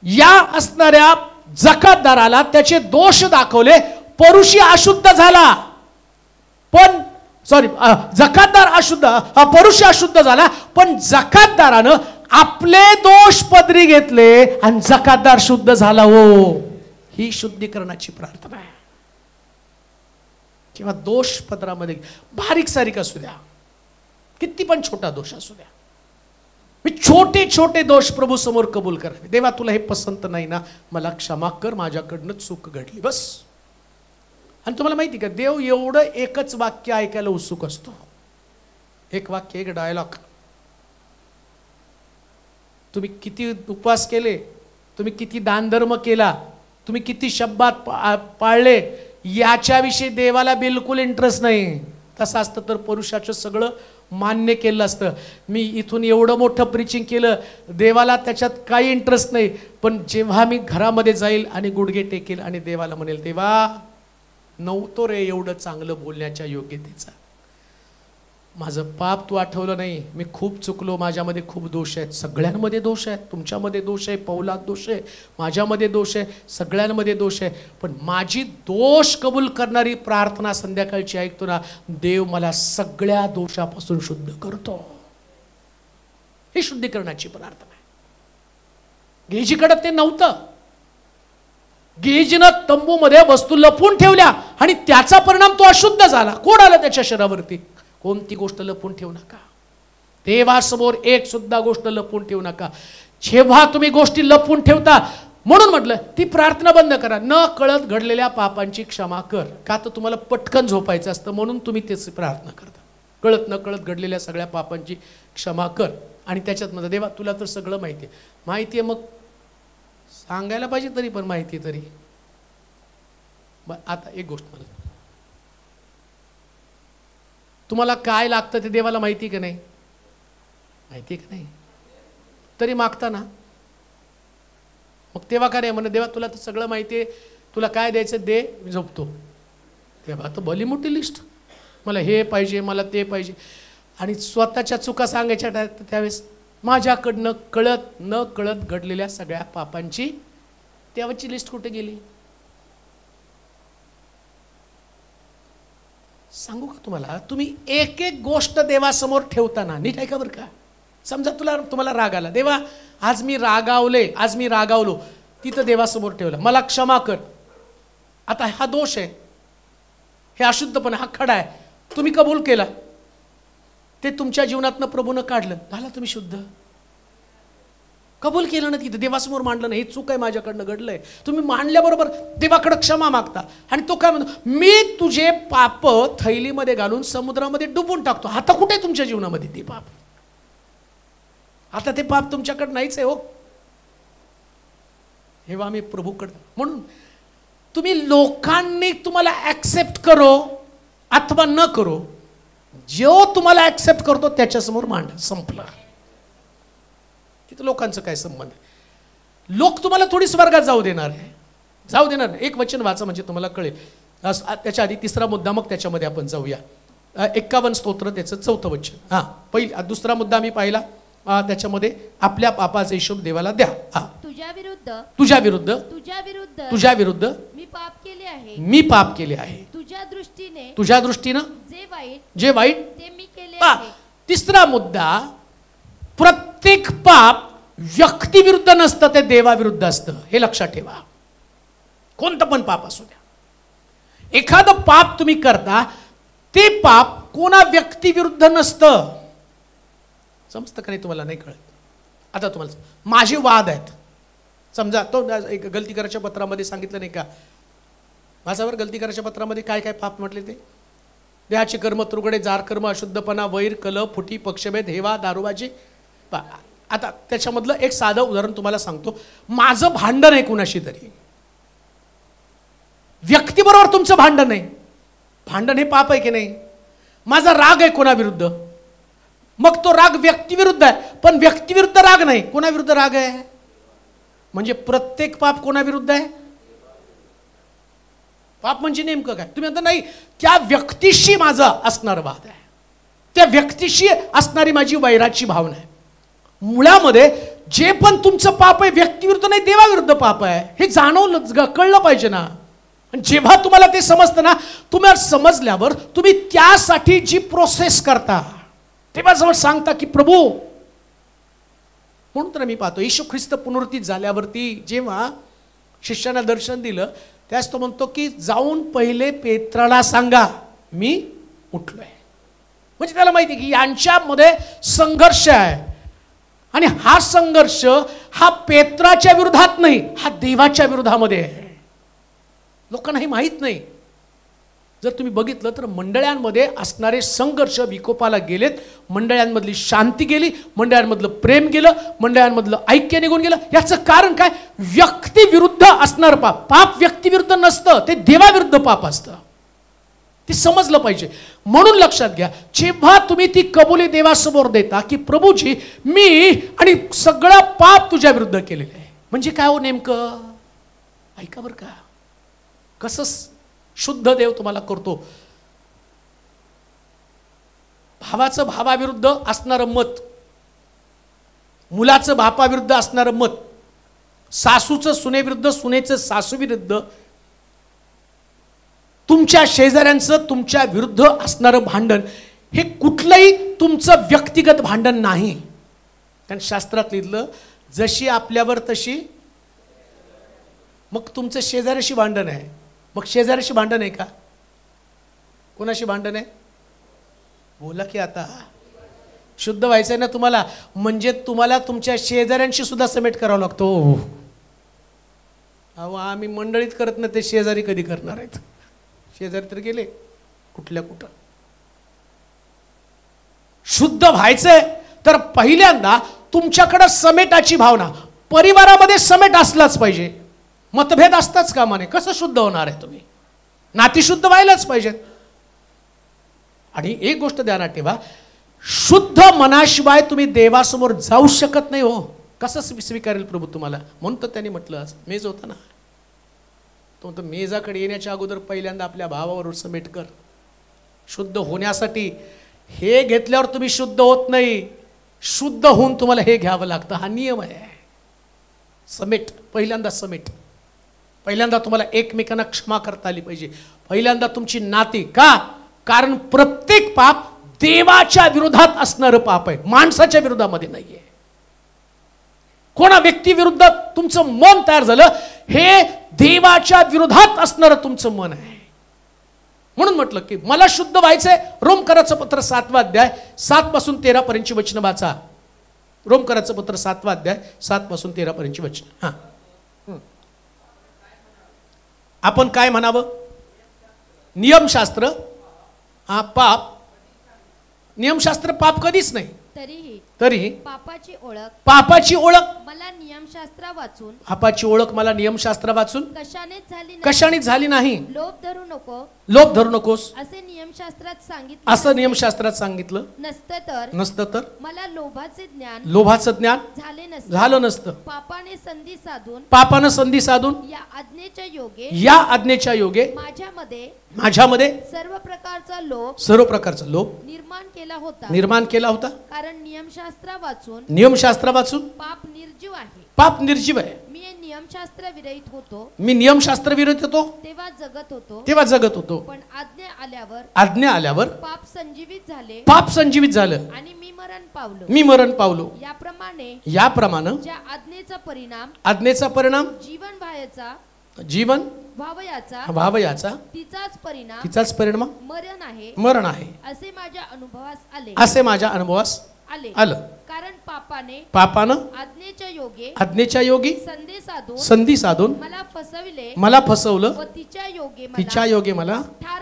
या असणाऱ्या जकातदाराला त्याचे दोष दाखवले, परुषी अशुद्ध झाला. पण जकातदार अशुद्ध, परुषी अशुद्ध झाला, पण जकातदारानं आपले दोष पदरी घेतले आणि जकातदार शुद्ध झाला. हो, ही शुद्धीकरणाची प्रार्थना आहे. किंवा दोष पदरामध्ये बारीक सारीक असू द्या, किती पण छोटा दोष असू द्या, मी छोटे छोटे दोष प्रभू समोर कबूल करावे. देवा, तुला हे पसंत नाही ना, मला क्षमा कर, माझ्याकडनं चूक घडली, बस. आणि तुम्हाला माहिती का, देव एवढं एकच वाक्य ऐकायला उत्सुक असतो. एक वाक्य, एक डायलॉग. तुम्ही किती उपवास केले, तुम्ही किती दानधर्म केला, तुम्ही किती शब्दात पाळले, याच्याविषयी देवाला बिलकुल इंटरेस्ट नाही. तसं असतं तर पुरुषाचं सगळं मान्य केलं असतं. मी इथून एवढं मोठं प्रीचिंग केलं, देवाला त्याच्यात काही इंटरेस्ट नाही. पण जेव्हा मी घरामध्ये जाईल आणि गुडघे टेकेल आणि देवाला म्हणेल, देवा, नव्हतो रे एवढं चांगलं बोलण्याच्या योग्यतेचा, माझं पाप तू आठवलं नाही, मी खूप चुकलो, माझ्यामध्ये खूप दोष आहेत. सगळ्यांमध्ये दोष आहेत, तुमच्यामध्ये दोष आहे, पौलात दोष आहे, माझ्यामध्ये दोष आहे, सगळ्यांमध्ये दोष आहे. पण माझी दोष कबूल करणारी प्रार्थना संध्याकाळची ऐकतो ना, देव मला सगळ्या दोषापासून शुद्ध करतो. ही शुद्धीकरणाची प्रार्थना आहे. गेजीकडे ते नव्हतं. गेजीनं तंबूमध्ये वस्तू लपवून ठेवल्या आणि त्याचा परिणाम तो अशुद्ध झाला. कोण आलं त्याच्या शरीरावरती? कोणती गोष्ट लपवून ठेवू नका. देवासमोर एक सुद्धा गोष्ट लपवून ठेवू नका. जेव्हा तुम्ही गोष्टी लपवून ठेवता, म्हणून म्हटलं ती प्रार्थना बंद करा. न कळत घडलेल्या पापांची क्षमा कर. का तर तुम्हाला पटकन झोपायचं असतं, म्हणून तुम्ही त्याची प्रार्थना करता. कळत न कळत घडलेल्या सगळ्या पापांची क्षमा कर. आणि त्याच्यात म्हणता, देवा, तुला तर सगळं माहिती आहे. माहिती आहे, मग सांगायला पाहिजे तरी, पण माहिती तरी. आता एक गोष्ट मला, तुम्हाला काय लागतं ते देवाला माहिती का नाही? माहिती का नाही? तरी मागता ना. मग तेव्हा काय म्हणे, देवा, तुला तर सगळं माहिती आहे, तुला काय द्यायचं दे, मी झोपतो. तेव्हा तर भली मोठी लिस्ट, मला हे पाहिजे, मला ते पाहिजे. आणि स्वतःच्या चुका सांगायच्या त्यावेळेस माझ्याकडनं कळत न कळत घडलेल्या सगळ्या पापांची तेव्हाची लिस्ट कुठे गेली? सांगू का तुम्हाला, तुम्ही एक एक गोष्ट देवासमोर ठेवताना नीट ऐका बरं का. समजा तुम्हाला राग आला, देवा, आज मी रागावलो, तिथं देवासमोर ठेवलं, मला क्षमा कर. आता हा दोष आहे, हे अशुद्धपणा, हा खडा आहे, तुम्ही कबूल केला, ते तुमच्या जीवनातनं प्रभूनं काढलं, झाला तुम्ही शुद्ध. कबूल केलं ना, तिथं देवासमोर मांडलं ना, हे चूक आहे, माझ्याकडनं घडलंय. तुम्ही मांडल्याबरोबर देवाकडे क्षमा मागता. आणि तो काय म्हणतो, मी तुझे पाप थैलीमध्ये घालून समुद्रामध्ये डुबून टाकतो. आता कुठे तुमच्या जीवनामध्ये ते पाप? आता ते पाप तुमच्याकडे नाहीच आहे. हो, हे आम्ही प्रभूकडं. म्हणून तुम्ही लोकांनी तुम्हाला ऍक्सेप्ट करो अथवा न करो, जो तुम्हाला ऍक्सेप्ट करतो त्याच्यासमोर मांड, संपलं. तिथं लोकांचं काय संबंध आहे? लोक तुम्हाला थोडी स्वर्गात जाऊ देणार आहे, जाऊ देणार नाही. एक वचन वाचा म्हणजे तुम्हाला कळेल. त्याच्या आधी तिसरा मुद्दा, मग त्याच्यामध्ये आपण जाऊया. 51 स्तोत्र, त्याचं 4थं वचन. पहिला दुसरा मुद्दा मी पाहिला, त्याच्यामध्ये आपल्या पापाचा हिशोब देवाला द्या. तुझ्या विरुद्ध मी पाप केले आहे. तुझ्या दृष्टीनं जे वाईट ते मी केले आहे. तिसरा मुद्दा, प्रत्येक पाप व्यक्तीविरुद्ध नसतं, ते देवाविरुद्ध असतं. हे लक्षात ठेवा. कोणतं पण पाप असू द्या, एखादं पाप तुम्ही करता, ते पाप कोणा व्यक्तीविरुद्ध नसतं. समजतं का नाही? तुम्हाला नाही कळत. आता तुम्हाला माझे वाद आहेत, समजा तो एक गलती करायच्या पत्रामध्ये सांगितलं नाही का, माझ्यावर गलती करायच्या पत्रामध्ये काय काय पाप म्हटले ते? देहाचे कर्म, तुरगडे, जार कर्म, अशुद्धपणा, वैर, कलह, फुटी, पक्षभेद, हेवा, दारूबाजी. आता त्याच्यामधलं एक साधं उदाहरण तुम्हाला सांगतो. माझं भांडण आहे कुणाशी तरी, व्यक्तीबरोबर तुमचं भांडण आहे, भांडण हे पाप आहे की नाही? माझा राग आहे कोणाविरुद्ध, मग तो राग व्यक्तीविरुद्ध आहे, पण व्यक्तीविरुद्ध राग नाही. कोणाविरुद्ध राग आहे? म्हणजे प्रत्येक पाप कोणाविरुद्ध आहे? पाप म्हणजे नेमकं काय? तुम्ही म्हणता नाही, त्या व्यक्तीशी माझा असणारा वाद आहे, त्या व्यक्तीशी असणारी माझी वैराची भावना आहे. मुळामध्ये जे पण तुमचं पाप आहे व्यक्तीविरुद्ध नाही, देवाविरुद्ध पाप आहे, हे जाणवलं कळलं पाहिजे ना. जेव्हा तुम्हाला ते समजतं ना, तुम्हाला समजल्यावर तुम्ही त्यासाठी जी प्रोसेस करता तेव्हा जवळ सांगता की प्रभू. म्हणून तर मी पाहतो येशू ख्रिस्त पुनरुत्थित झाल्यावरती जेव्हा शिष्यांना दर्शन दिलं, त्यास तो म्हणतो की जाऊन पहिले पेत्राला सांगा मी उठलोय. म्हणजे त्याला माहिती आहे की यांच्यामध्ये संघर्ष आहे, आणि हा संघर्ष हा पेत्राच्या विरोधात नाही, हा देवाच्या विरोधामध्ये आहे. लोकांना हे माहीत नाही. जर तुम्ही बघितलं तर मंडळांमध्ये असणारे संघर्ष विकोपाला गेलेत, मंडळांमधली शांती गेली, मंडळांमधलं प्रेम गेलं, मंडळांमधलं ऐक्य निघून गेलं. याचं कारण काय? व्यक्तिविरुद्ध असणार पाप. पाप व्यक्तिविरुद्ध नसतं, ते देवाविरुद्ध पाप असतं. ते समजलं पाहिजे. म्हणून लक्षात घ्या, जेव्हा तुम्ही ती कबुली देवासमोर देता की प्रभूजी मी आणि सगळं पाप तुझ्या विरुद्ध केलेलं आहे, म्हणजे काय हो नेमकं? ऐका बरं का, कसं शुद्ध देव तुम्हाला करतो. भावाचं भावाविरुद्ध असणारं मत, मुलाचं बापाविरुद्ध असणारं मत, सासूचं सुनेविरुद्ध, सुनेचं सासूविरुद्ध, तुमच्या शेजाऱ्यांचं तुमच्या विरुद्ध असणारं भांडण, हे कुठलंही तुमचं व्यक्तिगत भांडण नाही. कारण शास्त्रात लिहिलं जशी आपल्यावर तशी. मग तुमचं शेजाऱ्याशी भांडण आहे, मग शेजाऱ्याशी भांडण आहे का? कोणाशी भांडण आहे? बोला की आता. शुद्ध व्हायचं आहे ना तुम्हाला, म्हणजे तुम्हाला तुमच्या शेजाऱ्यांशी सुद्धा समेट करावा लागतो. अहो आम्ही मंडळीत करत नाही, ते शेजारी कधी करणार आहेत? शेजारी तर गेले कुठल्या कुठं. शुद्ध व्हायचंय तर पहिल्यांदा तुमच्याकडे समेटाची भावना, परिवारामध्ये समेट असलाच पाहिजे. मतभेद असताच कामा नये. कसं शुद्ध होणार आहे तुम्ही? नाती शुद्ध व्हायलाच पाहिजेत. आणि एक गोष्ट ध्यानात ठेवा, शुद्ध मनाशिवाय तुम्ही देवासमोर जाऊ शकत नाही हो. कसं स्वीकारेल प्रभू तुम्हाला? म्हणून तर त्यांनी म्हटलं, मेज होता ना, तो म्हणतो मेजाकडे येण्याच्या अगोदर पहिल्यांदा आपल्या भावावर समेट कर. शुद्ध होण्यासाठी हे घेतल्यावर तुम्ही शुद्ध होत नाही, शुद्ध होऊन तुम्हाला हे घ्यावं लागतं. हा नियम आहे. समेट, पहिल्यांदा समेट. पहिल्यांदा तुम्हाला एकमेकांना क्षमा करता आली पाहिजे. पहिल्यांदा तुमची नाती. का? कारण प्रत्येक पाप देवाच्या विरोधात असणारं पाप आहे, माणसाच्या विरोधामध्ये नाहीये. कोणा व्यक्तीविरुद्ध तुमचं मन तयार झालं, हे देवाच्या विरोधात असणारं तुमचं मन आहे. म्हणून म्हटलं की मला शुद्ध व्हायचंय. रोमकराचं पत्र 7वा अध्याय 7 पासून 13 पर्यंतची वचनं वाचा. रोमकराचं पत्र 7वा अध्याय 7 पासून 13 पर्यंतची वचनं. हा, आपण काय म्हणावं? नियमशास्त्र हा पाप. नियमशास्त्र पाप कधीच नाही. तरी पापाची ओळख मला नियमशास्त्र वाचून, पापाची ओळख मला नियमशास्त्र वाचून कशाने झाली नाही. लोभ धरू नकोस असे नियमशास्त्रात सांगितलं नसतं तर मला लोभाचं ज्ञान झालं नसतं. पापानं संधी साधून या आज्ञेच्या योगे माझ्यामध्ये सर्व प्रकारचा लोभ निर्माण केला होता. कारण नियमशास्त्र वाचून पाप निर्जीव आहे. मी नियमशास्त्र विरहित होतो तेव्हा जगत होतो. पण आज्ञा आल्यावर पाप संजीवित झालं आणि मी मरण पावलो. याप्रमाणे आज्ञेचा परिणाम जीवन व्हावयाचा तिचाच परिणाम मरण आहे असे माझ्या अनुभवास आलं. कारण पापानं आज्ञेच्या योगी संधी साधून मला फसवलं व तिच्या योगे मला ठार.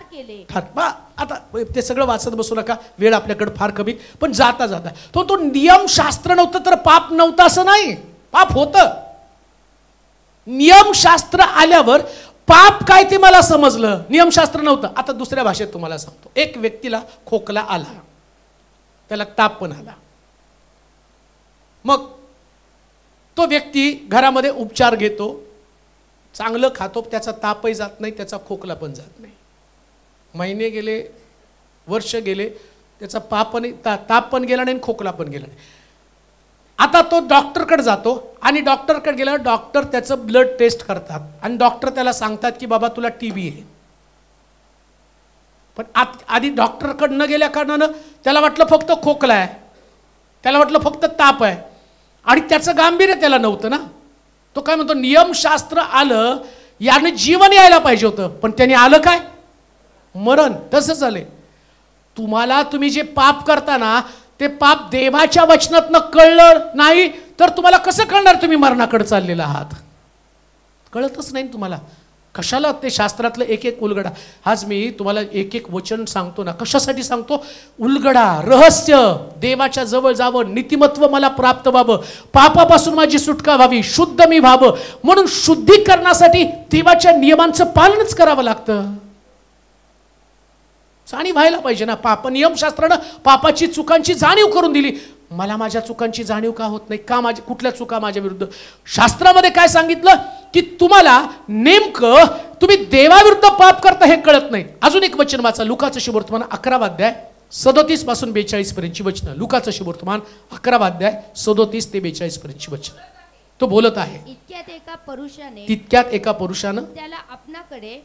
आता ते सगळं वाचत बसू नका, वेळ आपल्याकडे फार कमी. पण जाता जाता तो नियमशास्त्र नव्हतं तर पाप नव्हतं असं नाही. पाप होतं. नियमशास्त्र आल्यावर पाप काय ते मला समजलं. नियमशास्त्र नव्हतं. आता दुसऱ्या भाषेत तुम्हाला सांगतो. एक व्यक्तीला खोकला आला त्याला ताप पण आला. मग तो व्यक्ती घरामध्ये उपचार घेतो, चांगलं खातो, त्याचा तापही जात नाही, त्याचा खोकला पण जात नाही. महिने गेले, वर्ष गेले, त्याचा ताप पण गेला नाही, खोकला पण गेला नाही. आता तो डॉक्टरकडे जातो आणि डॉक्टरकडे गेल्यावर डॉक्टर त्याचं ब्लड टेस्ट करतात आणि डॉक्टर त्याला सांगतात की बाबा तुला TB आहे. पण आधी डॉक्टरकडे न गेल्या कारणानं त्याला वाटलं फक्त खोकला आहे, त्याला वाटलं फक्त ताप आहे आणि त्याचं गांभीर्य त्याला नव्हतं ना. तो काय म्हणतो, नियमशास्त्र आलं, याने जीवन यायला पाहिजे होतं, पण त्याने आलं काय, मरण. तसं झालंय तुम्हाला. तुम्ही जे पाप करता ना, ते पाप देवाच्या वचनातनं कळलं नाही तर तुम्हाला कसं कळणार तुम्ही मरणाकडे चाललेला आहात? कळतच नाही तुम्हाला. कशाला ते शास्त्रातलं एक एक उलगडा. आज मी तुम्हाला एक एक वचन सांगतो ना, कशासाठी सांगतो? उलगडा, रहस्य, देवाच्या जवळ जावं, नीतिमत्व मला प्राप्त व्हावं, पापापासून माझी सुटका व्हावी, शुद्ध मी व्हावं. म्हणून शुद्धीकरणासाठी देवाच्या नियमांचं पालनच करावं लागतं. जाणीव व्हायला पाहिजे ना. नियमशास्त्रानं पापाची, चुकांची जाणीव करून दिली. मला माझ्या चुकांची जाणीव का होत नाही? का माझ्या कुठल्या चुका माझ्या विरुद्ध? शास्त्रामध्ये काय सांगितलं की तुम्हाला नेमकं तुम्ही देवाविरुद्ध पाप करता हे कळत नाही. अजून एक वचन वाचा, लुकाचं शुभवर्तमान 11 अध्याय 37 पासून 42 पर्यंतची वचनं. लुकाचं शुभवर्तमान 11 अध्याय 37 ते 42 पर्यंतची वचन. तो बोलत आहे, तितक्यात एका पुरुषानं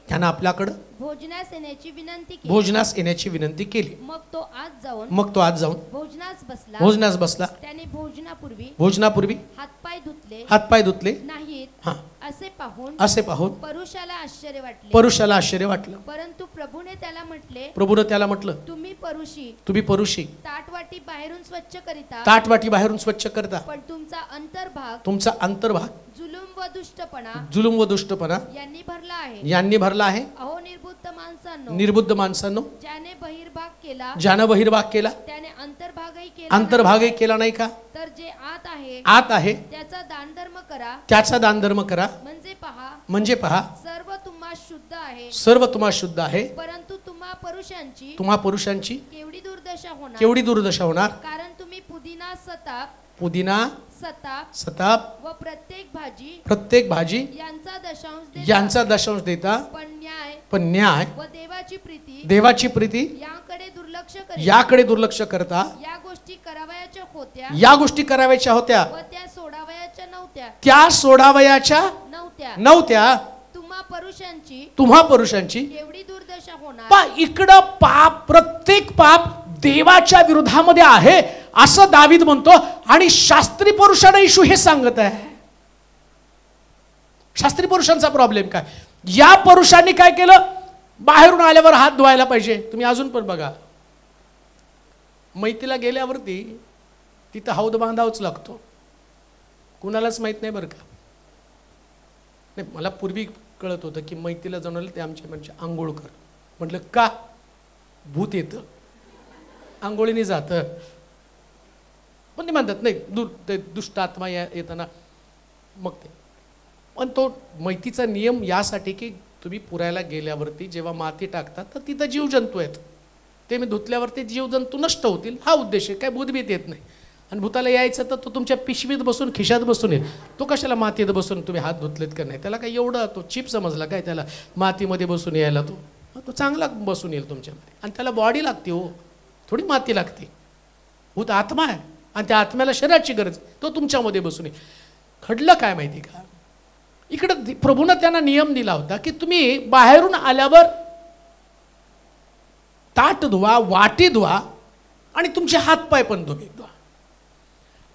त्यानं आपल्याकडं भोजनास येण्याची विनंती केली. मग तो आत जाऊन भोजनास बसला. त्याने भोजनापूर्वी हातपाय धुतले नाहीत असे पाहून परुषाला आश्चर्य वाटलं. परंतु प्रभूने त्याला म्हटलं तुम्ही परुषी ताटवाटी बाहेरून स्वच्छ करिता पण तुमचा अंतर्भाग जुलूम व दुष्टपणा यांनी भरला आहे. अहो निर्बुद्ध माणसांनो, ज्याने बहिर्भाग केला त्याने अंतर्भागही केला नाही का? तर जे आत आहे त्याचा दानधर्म करा. म्हणजे पहा सर्व तुम्हा शुद्ध आहे. परंतु तुम्हा पुरुषांची केवढी दुर्दशा होणार. कारण तुम्ही पुदिना सताप व प्रत्येक भाजी यांचा दशांश देता, पण न्याय व देवाची प्रीती याकडे दुर्लक्ष करता. या गोष्टी करावयाच्या होत्या व त्या सोडावयाच्या नव्हत्या. तुम्हा पुरुषांची केवढी दुर्दशा होणार. इकडं प्रत्येक पाप देवाच्या विरोधामध्ये आहे असं दावीद म्हणतो आणि शास्त्री पुरुषांना येशू हे सांगत आहे. शास्त्री पुरुषांचा प्रॉब्लेम काय? या पुरुषांनी काय केलं? बाहेरून आल्यावर हात धुवायला पाहिजे. तुम्ही अजून पण बघा, मैतीला गेल्यावरती तिथं हौद बांधावच लागतो. कुणालाच माहित नाही बरं का. नाही, मला पूर्वी कळत होतं की मैतीला जाऊन ते आमच्या म्हणजे आंघोळ कर. म्हटलं का? भूत येतं, आंघोळीने जातं. पण ते म्हणतात नाही दुष्ट आत्मा येताना मग ते. पण तो मैतीचा नियम यासाठी की तुम्ही पुरायला गेल्यावरती जेव्हा माती टाकतात तर तिथं जीवजंतू आहेत, ते मी धुतल्यावरती जीवजंतू नष्ट होतील, हा उद्देश आहे. काय भूतभीत येत नाही. आणि भूताला यायचं तर तो तुमच्या पिशवीत बसून, खिशात बसून येईल. तो कशाला मातीत बसून तुम्ही हात धुतलेत का नाही? त्याला काय एवढं तो चिप समजला काय त्याला मातीमध्ये बसून यायला? तो चांगला बसून येईल तुमच्यामध्ये. आणि त्याला बॉडी लागते हो, थोडी माती लागते. भूत आत्मा आहे आणि त्या आत्म्याला शरीराची गरज, तो तुमच्यामध्ये बसून येईल. घडलं काय माहिती का? इकडं प्रभूनं त्यांना नियम दिला होता की तुम्ही बाहेरून आल्यावर ताट धुवा, वाटी धुवा आणि तुमचे हातपाय पण धुवा.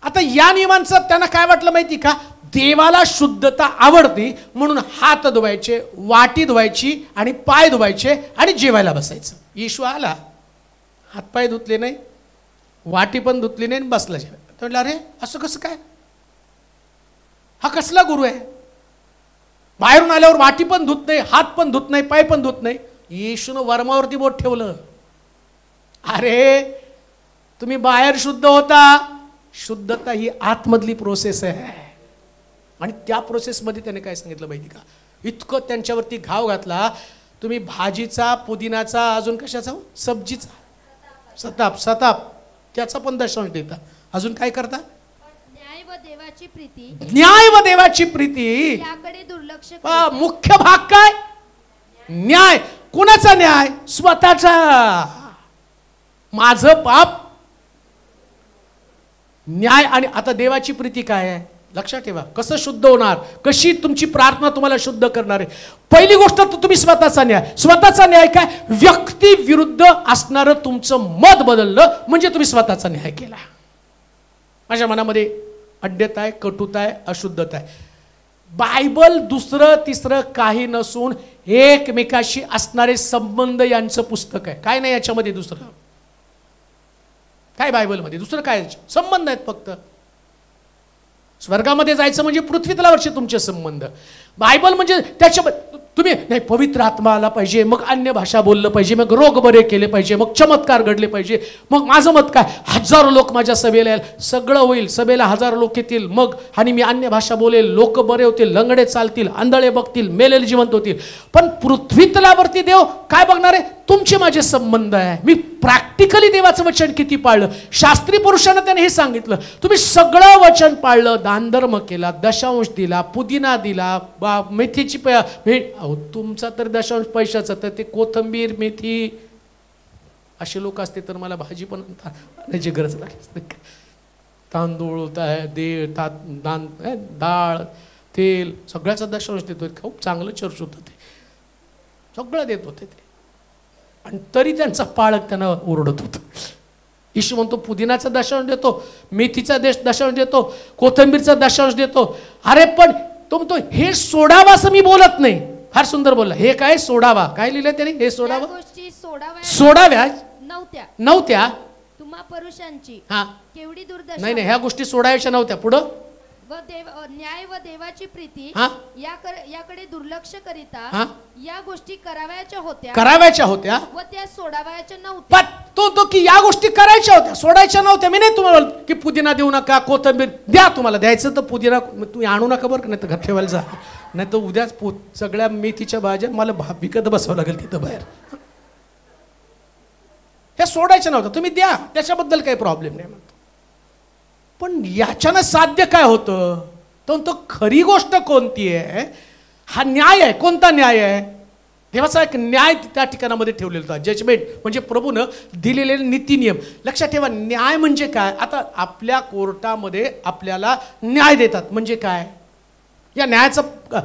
आता या नियमांचं त्यांना काय वाटलं माहिती का? देवाला शुद्धता आवडते म्हणून हात धुवायचे, वाटी धुवायची आणि पाय धुवायचे आणि जेवायला बसायचं. येशू आला, हातपाय धुतले नाही, वाटी पण धुतली नाही, बसला जेवायला. म्हटलं अरे असं कसं काय? हा कसला गुरु आहे? बाहेरून आल्यावर वाटी पण धुत नाही, हात पण धुत नाही, पाय पण धुत नाही. येशूनं वर्मावरती बोट ठेवलं. अरे तुम्ही बाहेर शुद्ध होता, शुद्धता ही आतमधली प्रोसेस आहे. आणि त्या प्रोसेसमध्ये त्याने काय सांगितलं माहिती का? इतकं त्यांच्यावरती घाव घातला. तुम्ही भाजीचा, पुदिनाचा, अजून कशाचा, सब्जीचा, सताप त्याचा पण दशांश देता. अजून काय करता? न्याय व देवाची प्रीती, न्याय व देवाची प्रीती याकडे दुर्लक्ष मुख्य भाग काय? न्याय. कुणाचा न्याय? स्वतःचा. माझं पाप न्याय. आणि आता देवाची प्रीती काय आहे लक्षात ठेवा. कसं शुद्ध होणार, कशी तुमची प्रार्थना तुम्हाला शुद्ध करणार आहे. पहिली गोष्ट तर तुम्ही स्वतःचा न्याय. स्वतःचा न्याय काय? व्यक्ती विरुद्ध असणारं तुमचं मत बदललं म्हणजे तुम्ही स्वतःचा न्याय केला. माझ्या मनामध्ये अड्डता आहे, कटुता आहे, अशुद्धता आहे. बायबल दुसरं तिसरं काही नसून एकमेकाशी असणारे संबंध यांचं पुस्तक आहे. काय नाही याच्यामध्ये दुसरं काय. बायबलमध्ये दुसरं काय? संबंध आहेत फक्त. स्वर्गामध्ये जायचं म्हणजे पृथ्वी तलावरचे तुमचे संबंध. बायबल म्हणजे त्याच्या तुम्ही नाही पवित्र आत्मा आला पाहिजे, मग अन्य भाषा बोललं पाहिजे, मग रोग बरे केले पाहिजे, मग चमत्कार घडले पाहिजे, मग माझं मत काय? 1000 लोक माझ्या सभेला याल, सगळं होईल, सभेला 1000 लोक येतील, मग आणि मी अन्य भाषा बोलेल, लोक बरे होतील, लंगडे चालतील, आंधळे बघतील, मेलेले जिवंत होतील. पण पृथ्वी तलावरती देव काय बघणार आहे? तुमचे माझे संबंध आहे. मी प्रॅक्टिकली देवाचं वचन किती पाळलं. शास्त्री पुरुषांना त्याने हे सांगितलं, तुम्ही सगळं वचन पाळलं, दानधर्म केला, दशांश दिला, पुदिना दिला, मेथीची तुमचा तर दशांश पैशाचा, तर ते कोथंबीर मेथी असे लोक असते तर मला भाजी पण आणायची गरज लागली. तांदूळ डाळ तेल सगळ्याचा दशांश देतोय. खूप चांगलं चर्च होतं ते, सगळं देत होते ते, आणि तरी त्यांचा पाळक त्यांना ओरडत होता. येशू म्हणतो पुदिनाचा दशांश देतो, मेथीचा दशांश देतो, कोथंबीरचा दशांश देतो. अरे पण तो म्हणतो हे सोडावा असं मी बोलत नाही. फार सुंदर बोलला. हे काय सोडावा? काय लिहिलं त्याने? हे सोडावा, सोडाव्या नव्हत्या तुम्हा पुरुषांची हा केवढी दुर्दशा. नाही ह्या गोष्टी सोडायच्या नव्हत्या. पुढं न्याय व देवाची प्रीती याकडे दुर्लक्ष करिता या गोष्टी कराव्याच्या होत्या व त्या सोडाव्याच्या नव्हत्या. तो की या गोष्टी करायच्या होत्या, सोडायच्या नव्हत्या. मी नाही तुम्हाला की पुदिना देऊ नका, कोथंबीर द्या, तुम्हाला द्यायचं तर पुदिना तुम्ही आणू नका बरं, नाही तर घर ठेवायला जा, नाही तर उद्याच सगळ्या मेथीच्या भाज्या मला विकत बसावं लागेल तिथं बाहेर. हे सोडायच्या नव्हत्या, तुम्ही द्या, त्याच्याबद्दल काही प्रॉब्लेम नाही म्हणतो. पण याच्यानं साध्य काय होतं? तो खरी गोष्ट कोणती आहे? हा न्याय आहे. कोणता न्याय आहे? देवाचा एक न्याय त्या ठिकाणामध्ये ठेवलेला होता. जजमेंट म्हणजे प्रभूनं दिलेले नीती नियम. लक्षात ठेवा, न्याय म्हणजे काय? आता आपल्या कोर्टामध्ये आपल्याला न्याय देतात म्हणजे काय? या न्यायाचा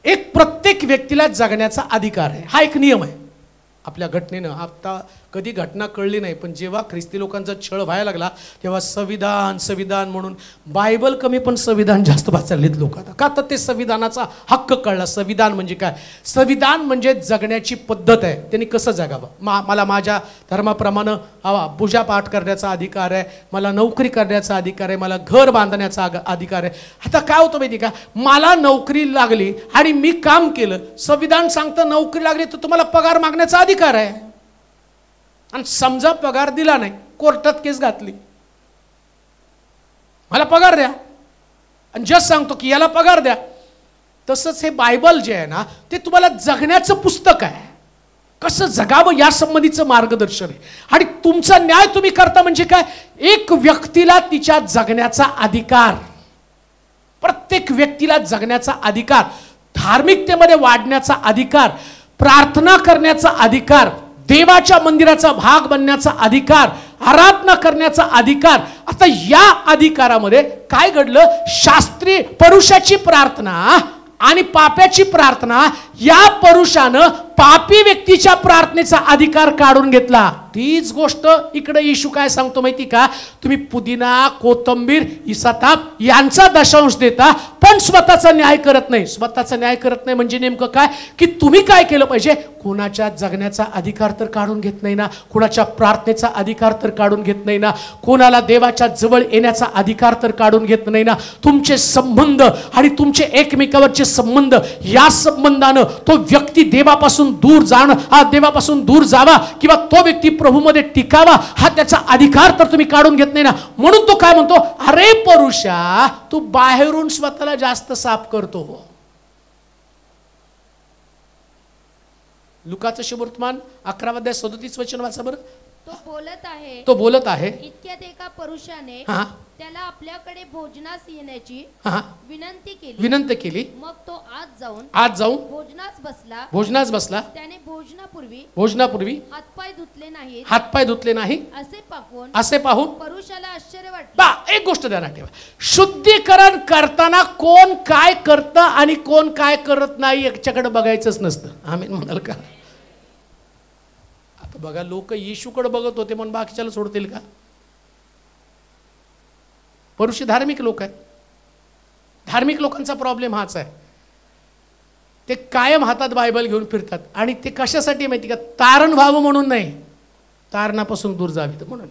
एक प्रत्येक व्यक्तीला जगण्याचा अधिकार आहे, हा एक नियम आहे आपल्या घटनेनं. आता कधी घटना कळली नाही, पण जेव्हा ख्रिस्ती लोकांचा छळ व्हायला लागला तेव्हा संविधान संविधान म्हणून बायबल कमी पण संविधान जास्त वाचलेत लोक. आता का? तर ते संविधानाचा हक्क कळला. संविधान म्हणजे काय? संविधान म्हणजे जगण्याची पद्धत आहे. त्यांनी कसं जगावं. मला माझ्या धर्माप्रमाणे पूजापाठ करण्याचा अधिकार आहे, मला नोकरी करण्याचा अधिकार आहे, मला घर बांधण्याचा अधिकार आहे. आता काय होतं माहिती का? मला नोकरी लागली आणि मी काम केलं, संविधान सांगतं नोकरी लागली तर तुम्हाला पगार मागण्याचा अधिकार आहे. आणि समजा पगार दिला नाही, कोर्टात केस घातली, मला पगार द्या, आणि जज सांगतो की याला पगार द्या. तसंच हे बायबल जे आहे ना, ते तुम्हाला जगण्याचं पुस्तक आहे. कसं जगावं या संबंधीचं मार्गदर्शन आहे. आणि तुमचा न्याय तुम्ही करता म्हणजे काय? एक व्यक्तीला तिच्या जगण्याचा अधिकार, प्रत्येक व्यक्तीला जगण्याचा अधिकार, धार्मिकतेमध्ये वाढण्याचा अधिकार, प्रार्थना करण्याचा अधिकार, देवाच्या मंदिराचा भाग बनण्याचा अधिकार, आराधना करण्याचा अधिकार. आता या अधिकारामध्ये काय घडलं? शास्त्री पुरुषाची प्रार्थना आणि पाप्याची प्रार्थना, या पुरुषानं पापी व्यक्तीच्या प्रार्थनेचा अधिकार काढून घेतला. तीच गोष्ट इकडे येशू काय सांगतो माहिती का? तुम्ही पुदिना, कोथंबीर, इसाताप यांचा दशांश देता, पण स्वतःचा न्याय करत नाही. स्वतःचा न्याय करत नाही म्हणजे नेमकं काय? की तुम्ही काय केलं पाहिजे? कोणाच्या जगण्याचा अधिकार तर काढून घेत नाही ना, कोणाच्या प्रार्थनेचा अधिकार तर काढून घेत नाही ना, कोणाला देवाच्या जवळ येण्याचा अधिकार तर काढून घेत नाही ना. तुमचे संबंध आणि तुमचे एकमेकावरचे संबंध, या संबंधानं तो व्यक्ती देवापासून दूर जाणं, हा देवापासून दूर जावा किंवा तो व्यक्ती प्रभूमध्ये टिकावा, हा त्याचा अधिकार तर तुम्ही काढून घेत नाही ना. म्हणून तो काय म्हणतो? अरे पुरुषा, तू बाहेरून स्वतःला जास्त साफ करतो. लुकाचं शुभवर्तमान 11 अध्याय 37 वचन वाचा बरं. तो बोलत आहे इतक्यात एका पुरुषाने त्याला आपल्याकडे भोजनास येण्याची विनंती केली. मग तो आत जाऊन भोजनास बसला. त्याने भोजनापूर्वी हातपाय धुतले नाही असे पाहून पुरुषाला आश्चर्य वाटले. एक गोष्ट ध्यानात ठेवा, शुद्धीकरण करताना कोण काय करतं आणि कोण काय करत नाही याच्याकडे बघायचंच नसतं. आम्ही म्हणाल का? आता बघा, लोक येशूकडे बघत होते म्हणून बाकीच्याला सोडतील का? पुरुष धार्मिक लोक आहेत. धार्मिक लोकांचा प्रॉब्लेम हाच आहे, ते कायम हातात बायबल घेऊन फिरतात. आणि ते कशासाठी माहिती का? तारण व्हावं म्हणून नाही, तारणापासून दूर जावीत म्हणून.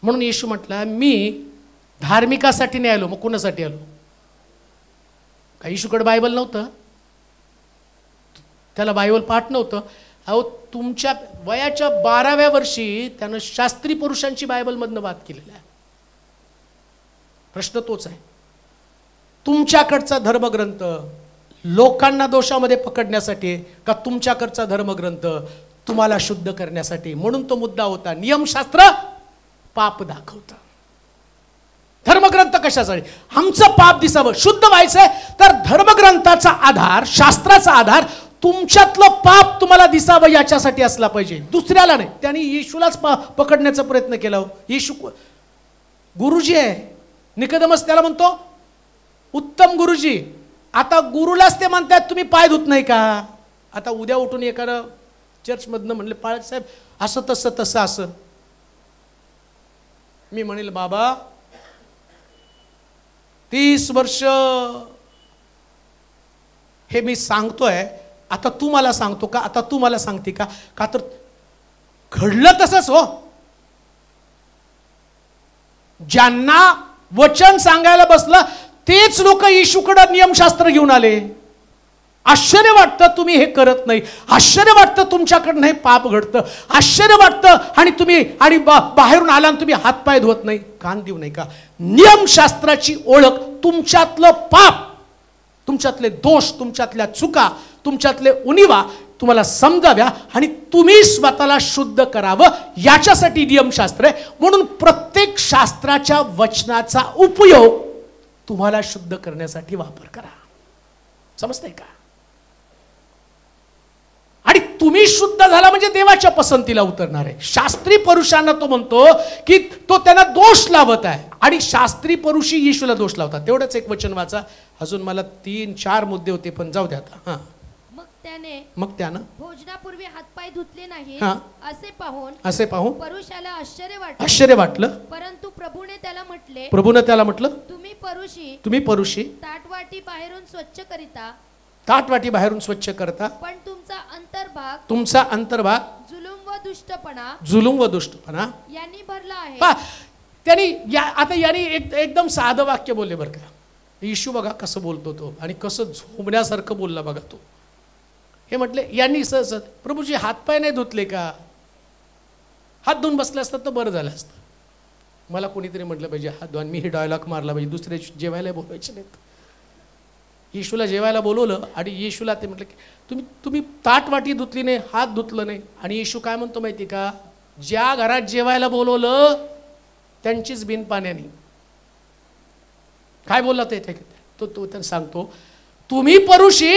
म्हणून येशू म्हटला, मी धार्मिकासाठी नाही आलो. मग कोणासाठी आलो? का येशूकडे बायबल नव्हतं? त्याला बायबल पाठ नव्हतं? अहो, तुमच्या वयाच्या 12व्या वर्षी त्यानं शास्त्री पुरुषांची बायबलमधनं बात केलेला आहे. प्रश्न तोच आहे, तुमच्याकडचा धर्मग्रंथ लोकांना दोषामध्ये पकडण्यासाठी का तुमच्याकडचा धर्मग्रंथ तुम्हाला शुद्ध करण्यासाठी? म्हणून तो मुद्दा होता, नियमशास्त्र पाप दाखवतं, धर्मग्रंथ कशासाठी? आमचं पाप दिसावं, शुद्ध व्हायचंय तर धर्मग्रंथाचा आधार, शास्त्राचा आधार तुमच्यातलं पाप तुम्हाला दिसावं याच्यासाठी असला पाहिजे, दुसऱ्याला नाही. त्यांनी येशूलाच पकडण्याचा प्रयत्न केला. येशू गुरुजी आहे, निकोदेमस त्याला म्हणतो उत्तम गुरुजी. आता गुरुलाच ते म्हणतात तुम्ही पाय धुत नाही का? आता उद्या उठून एखादं चर्चमधनं म्हणले, पाळत साहेब असं तसं तसं असं, मी म्हणेल बाबा 30 वर्ष हे मी सांगतोय, आता तू मला सांगतो का? आता तू मला सांगते का? का तर घडलं तसंच हो. ज्यांना वचन सांगायला बसलं तेच लोक येशूकडे नियमशास्त्र घेऊन आले. आश्चर्य वाटतं तुम्ही हे करत नाही, आश्चर्य वाटतं तुमच्याकडनं हे पाप घडतं, आश्चर्य वाटतं आणि तुम्ही बाहेरून आला आणि तुम्ही हातपाय धुवत नाही. कान देऊ नाही का? नियमशास्त्राची ओळख तुमच्यातलं पाप, तुमच्यातले दोष, तुमच्यातल्या चुका, तुमच्यातले उणिवा तुम्हाला समजाव्या आणि तुम्ही स्वतःला शुद्ध करावं याच्यासाठी नियमशास्त्र आहे. म्हणून प्रत्येक शास्त्राच्या वचनाचा उपयोग तुम्हाला शुद्ध करण्यासाठी वापर करा. समजतंय का? आणि तुम्ही शुद्ध झाला म्हणजे देवाच्या पसंतीला उतरणार आहे. शास्त्री पुरुषांना तो म्हणतो की तो त्यांना दोष लावत आहे आणि शास्त्री पुरुषी येशूला दोष लावतात. तेवढंच एक वचन वाचा. अजून मला 3-4 मुद्दे होते पण जाऊ द्या आता. हां, मग त्यानं भोजनापूर्वी हातपाय धुतले नाही असे पाहून पुरुषाला आश्चर्य वाटलं. परंतु प्रभूने त्याला म्हटलं तुम्ही परुषी ताटवाटी बाहेरून स्वच्छ करता, पण तुमचा अंतर्भाग जुलूम व दुष्टपणा यांनी भरला आहे. त्यांनी आता यांनी एकदम साधं वाक्य बोलले बरं का. येशू बघा कसं बोलतो तो आणि कसं झोंबण्यासारखं बोलला बघा तो. हे म्हटले यांनी सहज, प्रभूजी हातपाय नाही धुतले का? हात धुवून बसले असतात तर बरं झालं असतं. मला कोणीतरी म्हटलं पाहिजे हात धुवून, मी हे डायलॉग मारला पाहिजे, दुसरे जेवायला बोलवायचे नाहीत. येशूला जेवायला बोलवलं आणि येशूला ते म्हटलं की तुम्ही ताटवाटी धुतली नाही, हात धुतलं नाही. आणि येशू काय म्हणतो माहिती का? ज्या घरात जेवायला बोलवलं त्यांचीच बिन पाण्याने. काय बोलला ते तो त्यांना सांगतो, तुम्ही परुषी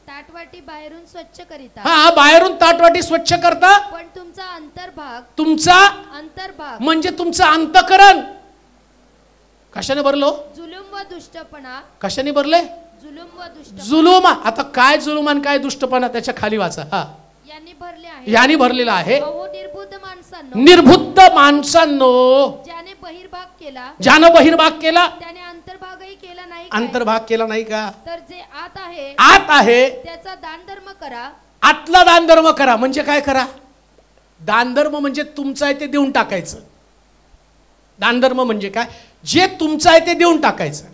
ताटवाटी बाहेरून स्वच्छ करिता. हा, बाहेरून ताटवाटी स्वच्छ करता, पण तुमचा अंतर्भाग म्हणजे तुमचं अंतःकरण कशाने भरलो? जुलूम व दुष्टपणा. कशाने भरले? जुलूम व दुष्टपणा. जुलूम. आता काय जुलूम आणि काय दुष्टपणा त्याच्या खाली वाचा. हा, यांनी भरलेला आहे. निर्बुद्ध माणसांनो, ज्याने बहिर्भाग केला त्याने अंतर्भागही केला नाही. अंतर्भाग केला नाही का? तर जे आत आहे त्याचा दानधर्म करा. आतला दानधर्म करा. म्हणजे काय करा? दानधर्म म्हणजे तुमचं आहे ते देऊन टाकायचं. दानधर्म म्हणजे काय? जे तुमचं आहे ते देऊन टाकायचं.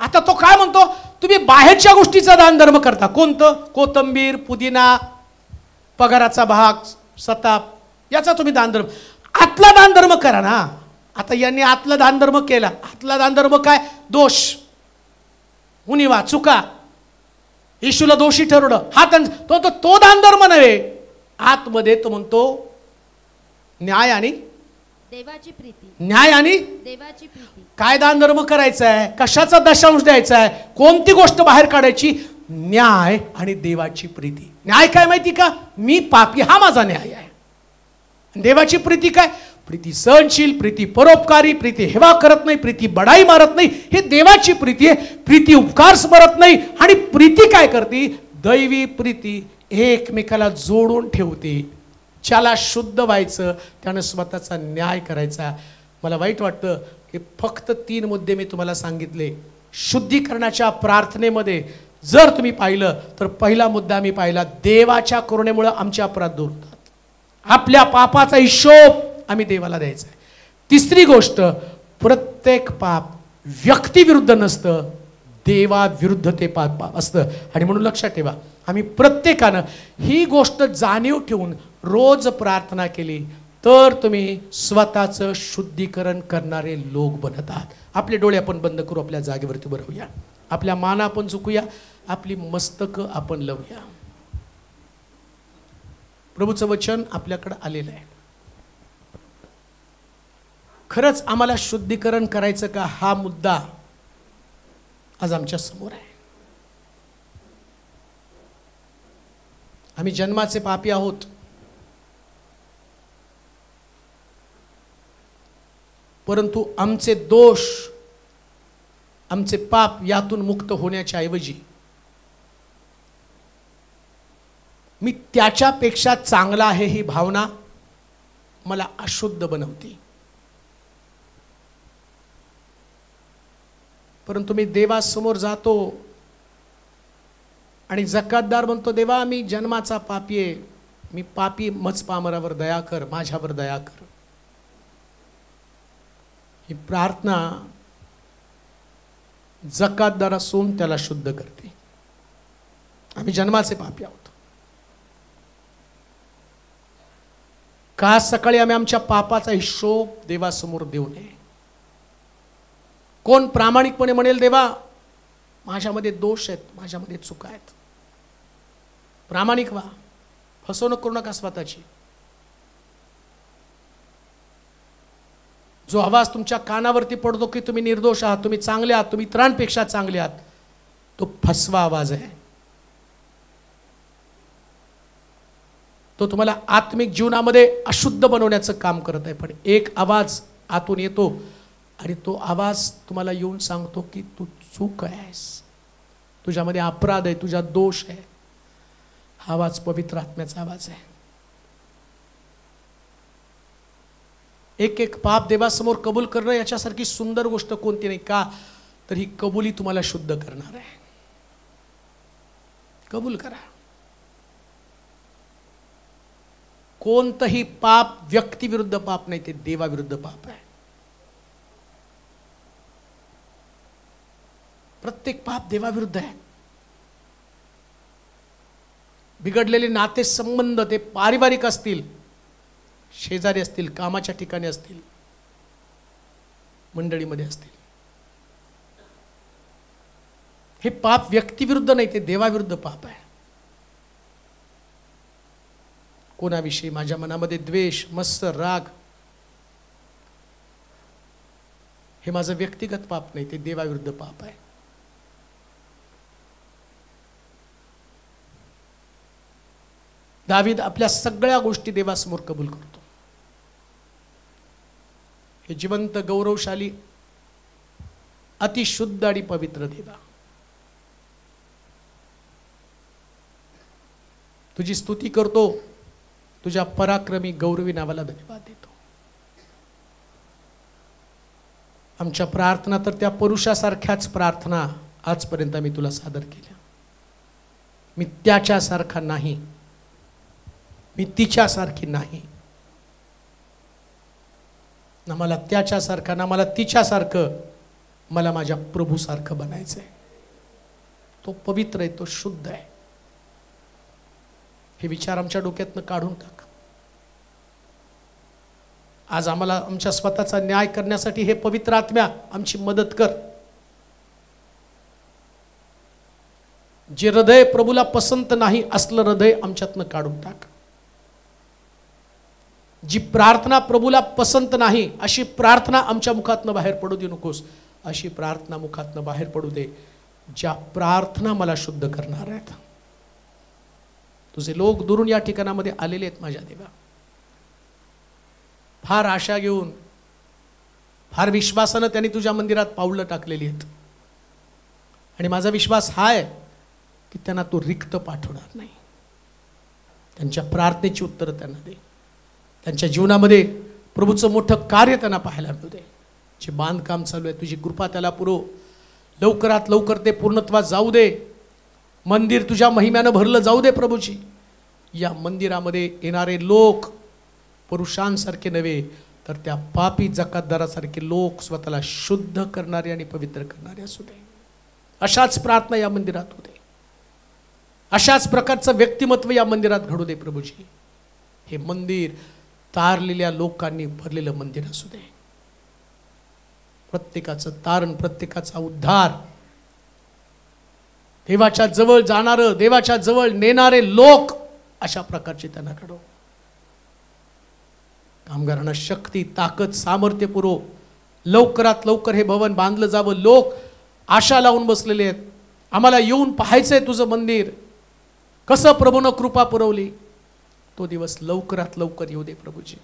आता तो काय म्हणतो? तुम्ही बाहेरच्या गोष्टीचा दानधर्म करता. कोणतं? कोथिंबीर, पुदिना, पगाराचा भाग, सताप, याचा तुम्ही दानधर्म. आतला दानधर्म करा ना. आता यांनी आतला दानधर्म केला. आतला दानधर्म काय? दोष, उणिवा, चुका, येशूला दोषी ठरवणं, हा तो दानधर्म नव्हे. आतमध्ये तो म्हणतो न्याय आणि देवाची प्रीती. न्याय आणि देवाची प्रीती. काय दान धर्म करायचा आहे, कशाचा दशांश द्यायचा आहे, कोणती गोष्ट बाहेर काढायची, न्याय आणि देवाची प्रीती. न्याय काय माहिती का, मी पापी, हा माझा न्याय आहे. देवाची प्रीती काय, प्रीती सहनशील, प्रीती परोपकारी, प्रीती हेवा करत नाही, प्रीती बडाई मारत नाही, हे देवाची प्रीती आहे. प्रीती उपकार स्मरत नाही. आणि प्रीती काय करते, दैवी प्रीती एकमेकाला जोडून ठेवते. ज्याला शुद्ध व्हायचं त्यानं स्वतःचा न्याय करायचा. मला वाईट वाटतं की फक्त 3 मुद्दे मी तुम्हाला सांगितले. शुद्धीकरणाच्या प्रार्थनेमध्ये जर तुम्ही पाहिलं तर पहिला मुद्दा मी पाहिला, देवाच्या करुणेमुळे आमचे अपराध दूर होतात. आपल्या पापाचा हिशोब आम्ही देवाला द्यायचा आहे. तिसरी गोष्ट, प्रत्येक पाप व्यक्तीविरुद्ध नसतं, देवाविरुद्ध ते पाप असतं. आणि म्हणून लक्षात ठेवा, आम्ही प्रत्येकानं ही गोष्ट जाणीव ठेवून रोज प्रार्थना केली तर तुम्ही स्वतःचं शुद्धीकरण करणारे लोक बनत आहात. आपले डोळे आपण बंद करू, आपल्या जागेवरती उभं राहूया, आपल्या मान आपण झुकूया, आपली मस्तकं आपण लावूया. प्रभूचं वचन आपल्याकडे आलेलं आहे. खरंच आम्हाला शुद्धीकरण करायचं का, हा मुद्दा आज आमच्या समोर आहे. आम्ही जन्माचे पापी आहोत, परंतु आमचे दोष, आमचे पाप यातून मुक्त होण्याच्या ऐवजी मी त्याच्यापेक्षा चांगला आहे ही भावना मला अशुद्ध बनवते. परंतु मी देवासमोर जातो आणि जकातदार म्हणतो, देवा मी जन्माचा पापी आहे, मी पापी, मज पामरावर दया कर, माझ्यावर दया कर. ही प्रार्थना जकातदार असून त्याला शुद्ध करते. आम्ही जन्माचे पापी आहोत. का सकाळी आम्ही आमच्या पापाचा हिशोब देवासमोर देऊ नये. कोण प्रामाणिकपणे म्हणेल, देवा माझ्यामध्ये दोष आहेत, माझ्यामध्ये चुका आहेत. प्रामाणिक व्हा, फसवणूक करू नका स्वतःची. जो आवाज तुमच्या कानावरती पडतो की तुम्ही निर्दोष आहात, तुम्ही चांगले आहात, तुम्ही इतरांपेक्षा चांगले आहात, तो फसवा आवाज आहे. तो तुम्हाला आत्मिक जीवनामध्ये अशुद्ध बनवण्याचं काम करत आहे. पण एक आवाज आतून येतो आणि तो आवाज तुम्हाला येऊन सांगतो की तू चूक आहेस, तुझ्यामध्ये अपराध आहे, तुझा दोष आहे. हा आवाज पवित्र आत्म्याचा आवाज आहे. एक एक पाप देवासमोर कबूल करणं याच्यासारखी सुंदर गोष्ट कोणती नाही. का तर ही कबुली तुम्हाला शुद्ध करणार आहे. कबूल करा. कोणतंही पाप व्यक्तीविरुद्ध पाप नाही, ते देवाविरुद्ध पाप आहे. प्रत्येक पाप देवाविरुद्ध आहे. बिघडलेले नाते संबंध, ते पारिवारिक असतील, शेजारी असतील, कामाच्या ठिकाणी असतील, मंडळीमध्ये असतील, हे पाप व्यक्तीविरुद्ध नाही, ते देवाविरुद्ध पाप आहे. कोणाविषयी माझ्या मनामध्ये द्वेष, मत्सर, राग, हे माझं व्यक्तिगत पाप नाही, ते देवाविरुद्ध पाप आहे. दावीद आपल्या सगळ्या गोष्टी देवासमोर कबूल करतो. हे जिवंत, गौरवशाली, अतिशुद्ध आणि पवित्र देवा, तुझी स्तुती करतो, तुझ्या पराक्रमी गौरवी नावाला धन्यवाद देतो. आमच्या प्रार्थना तर त्या पुरुषासारख्याच प्रार्थना आजपर्यंत मी तुला सादर केल्या. मी त्याच्यासारखा नाही, मी तिच्यासारखी नाही. ना मला त्याच्यासारखा, ना मला तिच्यासारखं, मला माझ्या प्रभूसारखं बनायचं आहे. तो पवित्र आहे, तो शुद्ध आहे. हे विचार आमच्या डोक्यातनं काढून टाक. आज आम्हाला आमच्या स्वतःचा न्याय करण्यासाठी हे पवित्र आत्म्या आमची मदत कर. जे हृदय प्रभूला पसंत नाही असलं हृदय आमच्यातनं काढून टाक. जी प्रार्थना प्रभूला पसंत नाही अशी प्रार्थना आमच्या मुखातनं बाहेर पडू देऊ नकोस. अशी प्रार्थना मुखातनं बाहेर पडू दे ज्या प्रार्थना मला शुद्ध करणार आहेत. तुझे लोक दुरून या ठिकाणामध्ये आलेले आहेत माझ्या देवा. फार आशा घेऊन, फार विश्वासानं त्यांनी तुझ्या मंदिरात पाऊलं टाकलेली आहेत. आणि माझा विश्वास हा आहे की त्यांना तू रिक्त पाठवणार नाही. त्यांच्या प्रार्थनेची उत्तरं त्यांना दे. त्यांच्या जीवनामध्ये प्रभूचं मोठं कार्य त्यांना पाहायला मिळू दे. जे बांधकाम चालू आहे तुझी कृपा त्याला पुरव. लवकरात लवकर ते पूर्णत्वात जाऊ दे. मंदिर तुझ्या महिम्यानं भरलं जाऊ दे प्रभूची. या मंदिरामध्ये येणारे लोक पुरुषांसारखे नव्हे तर त्या पापी जकातदारासारखे लोक स्वतःला शुद्ध करणारे आणि पवित्र करणारे असू दे. अशाच प्रार्थना या मंदिरात होते. अशाच प्रकारचं व्यक्तिमत्व या मंदिरात घडू दे प्रभूजी. हे मंदिर तारलेल्या लोकांनी भरलेलं मंदिर असू दे. प्रत्येकाचं तारण, प्रत्येकाचा उद्धार, देवाच्या जवळ जाणारं, देवाच्या जवळ नेणारे लोक अशा प्रकारचे त्यांना घडव. कामगारांना शक्ती, ताकद, सामर्थ्य पुरव. लवकरात लवकर हे भवन बांधलं जावं. लोक आशा लावून बसलेले आहेत. आम्हाला येऊन पाहायचंय तुझं मंदिर. कसं प्रभूनं कृपा पुरवली. तो दिवस लवकरात लवकर येऊ दे प्रभूजी.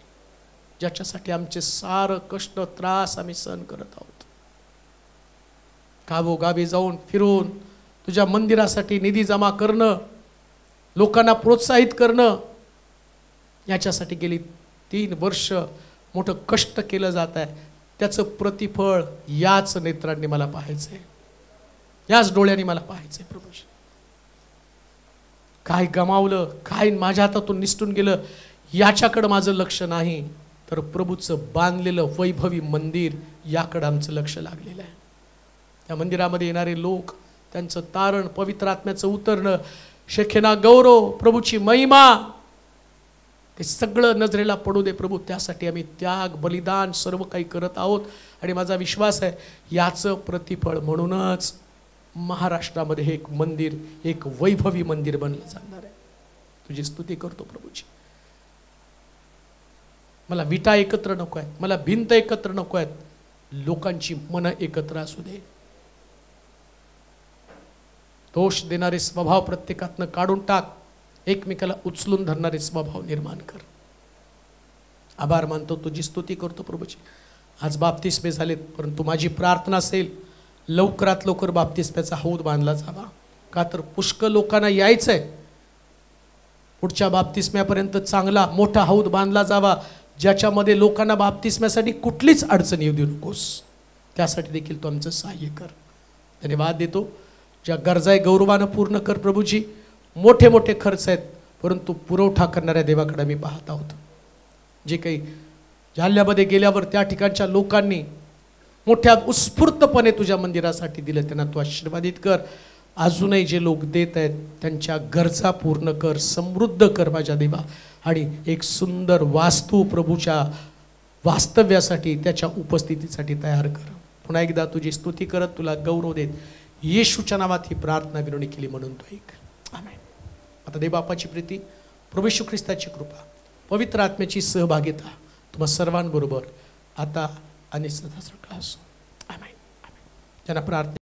ज्याच्यासाठी आमचे सारं कष्ट, त्रास आम्ही सहन करत आहोत. गावोगावी जाऊन फिरून तुझ्या मंदिरासाठी निधी जमा करणं, लोकांना प्रोत्साहित करणं, याच्यासाठी गेली 3 वर्ष मोठं कष्ट केलं जात आहे. त्याचं प्रतिफळ याच नेत्रांनी मला पाहायचंय, याच डोळ्यांनी मला पाहायचंय प्रभूजी. काय गमावलं, काय माझ्या हातातून निसटून गेलं याच्याकडं माझं लक्ष नाही, तर प्रभूचं बांधलेलं वैभवी मंदिर याकडं आमचं लक्ष लागलेलं आहे. त्या मंदिरामध्ये येणारे लोक, त्यांचं तारण, पवित्र आत्म्याचं उतरणं, शेखेना गौरव, प्रभूची महिमा, ते सगळं नजरेला पडू दे प्रभू. त्यासाठी आम्ही त्याग, बलिदान सर्व काही करत आहोत. आणि माझा विश्वास आहे याचं प्रतिफळ म्हणूनच महाराष्ट्रामध्ये हे एक मंदिर, एक वैभवी मंदिर बनलं जाणार आहे. तुझी स्तुती करतो प्रभूची. मला विटा एकत्र नको आहेत, मला भिंत एकत्र नको आहेत, लोकांची मनं एकत्र असू दे. दोष देणारे स्वभाव प्रत्येकातनं काढून टाक. एकमेकाला उचलून धरणारे स्वभाव निर्माण कर. आभार मानतो, तुझी स्तुती करतो प्रभूची. आज बाप्तिस्मे झालेत, परंतु माझी प्रार्थना असेल लवकरात लवकर बाप्तिस्म्याचा हौद बांधला जावा. का तर पुष्कळ लोकांना यायचंय. पुढच्या बाप्तिस्म्यापर्यंत चांगला मोठा हौद बांधला जावा, ज्याच्यामध्ये लोकांना बाप्तिस्म्यासाठी कुठलीच अडचण येऊ देऊ नकोस. त्यासाठी देखील तू आमचं सहाय्य कर. धन्यवाद देतो. ज्या गरजा आहे गौरवानं पूर्ण कर प्रभूजी. मोठे मोठे खर्च आहेत, परंतु पुरवठा करणाऱ्या देवाकडे मी पाहत आहोत. जे काही जालन्यामध्ये गेल्यावर त्या ठिकाणच्या लोकांनी मोठ्या उत्स्फूर्तपणे तुझ्या मंदिरासाठी दिलं, त्यांना तू आशीर्वादित कर. अजूनही जे लोक देत आहेत त्यांच्या गरजा पूर्ण कर, समृद्ध कर माझ्या देवा. आणि एक सुंदर वास्तू प्रभूच्या वास्तव्यासाठी, त्याच्या उपस्थितीसाठी तयार कर. पुन्हा एकदा तुझी स्तुती करत तुला गौरव देत येशूच्या नावात ही प्रार्थना विनवणी केली म्हणून तो एक आमेन. आता देवबापाची प्रीती, प्रभू येशू ख्रिस्ताची कृपा, पवित्र आत्म्याची सहभागिता तुम्हा सर्वांबरोबर आता आणि सदा सगळा असो. आमेन. ज्यांना प्रार्थने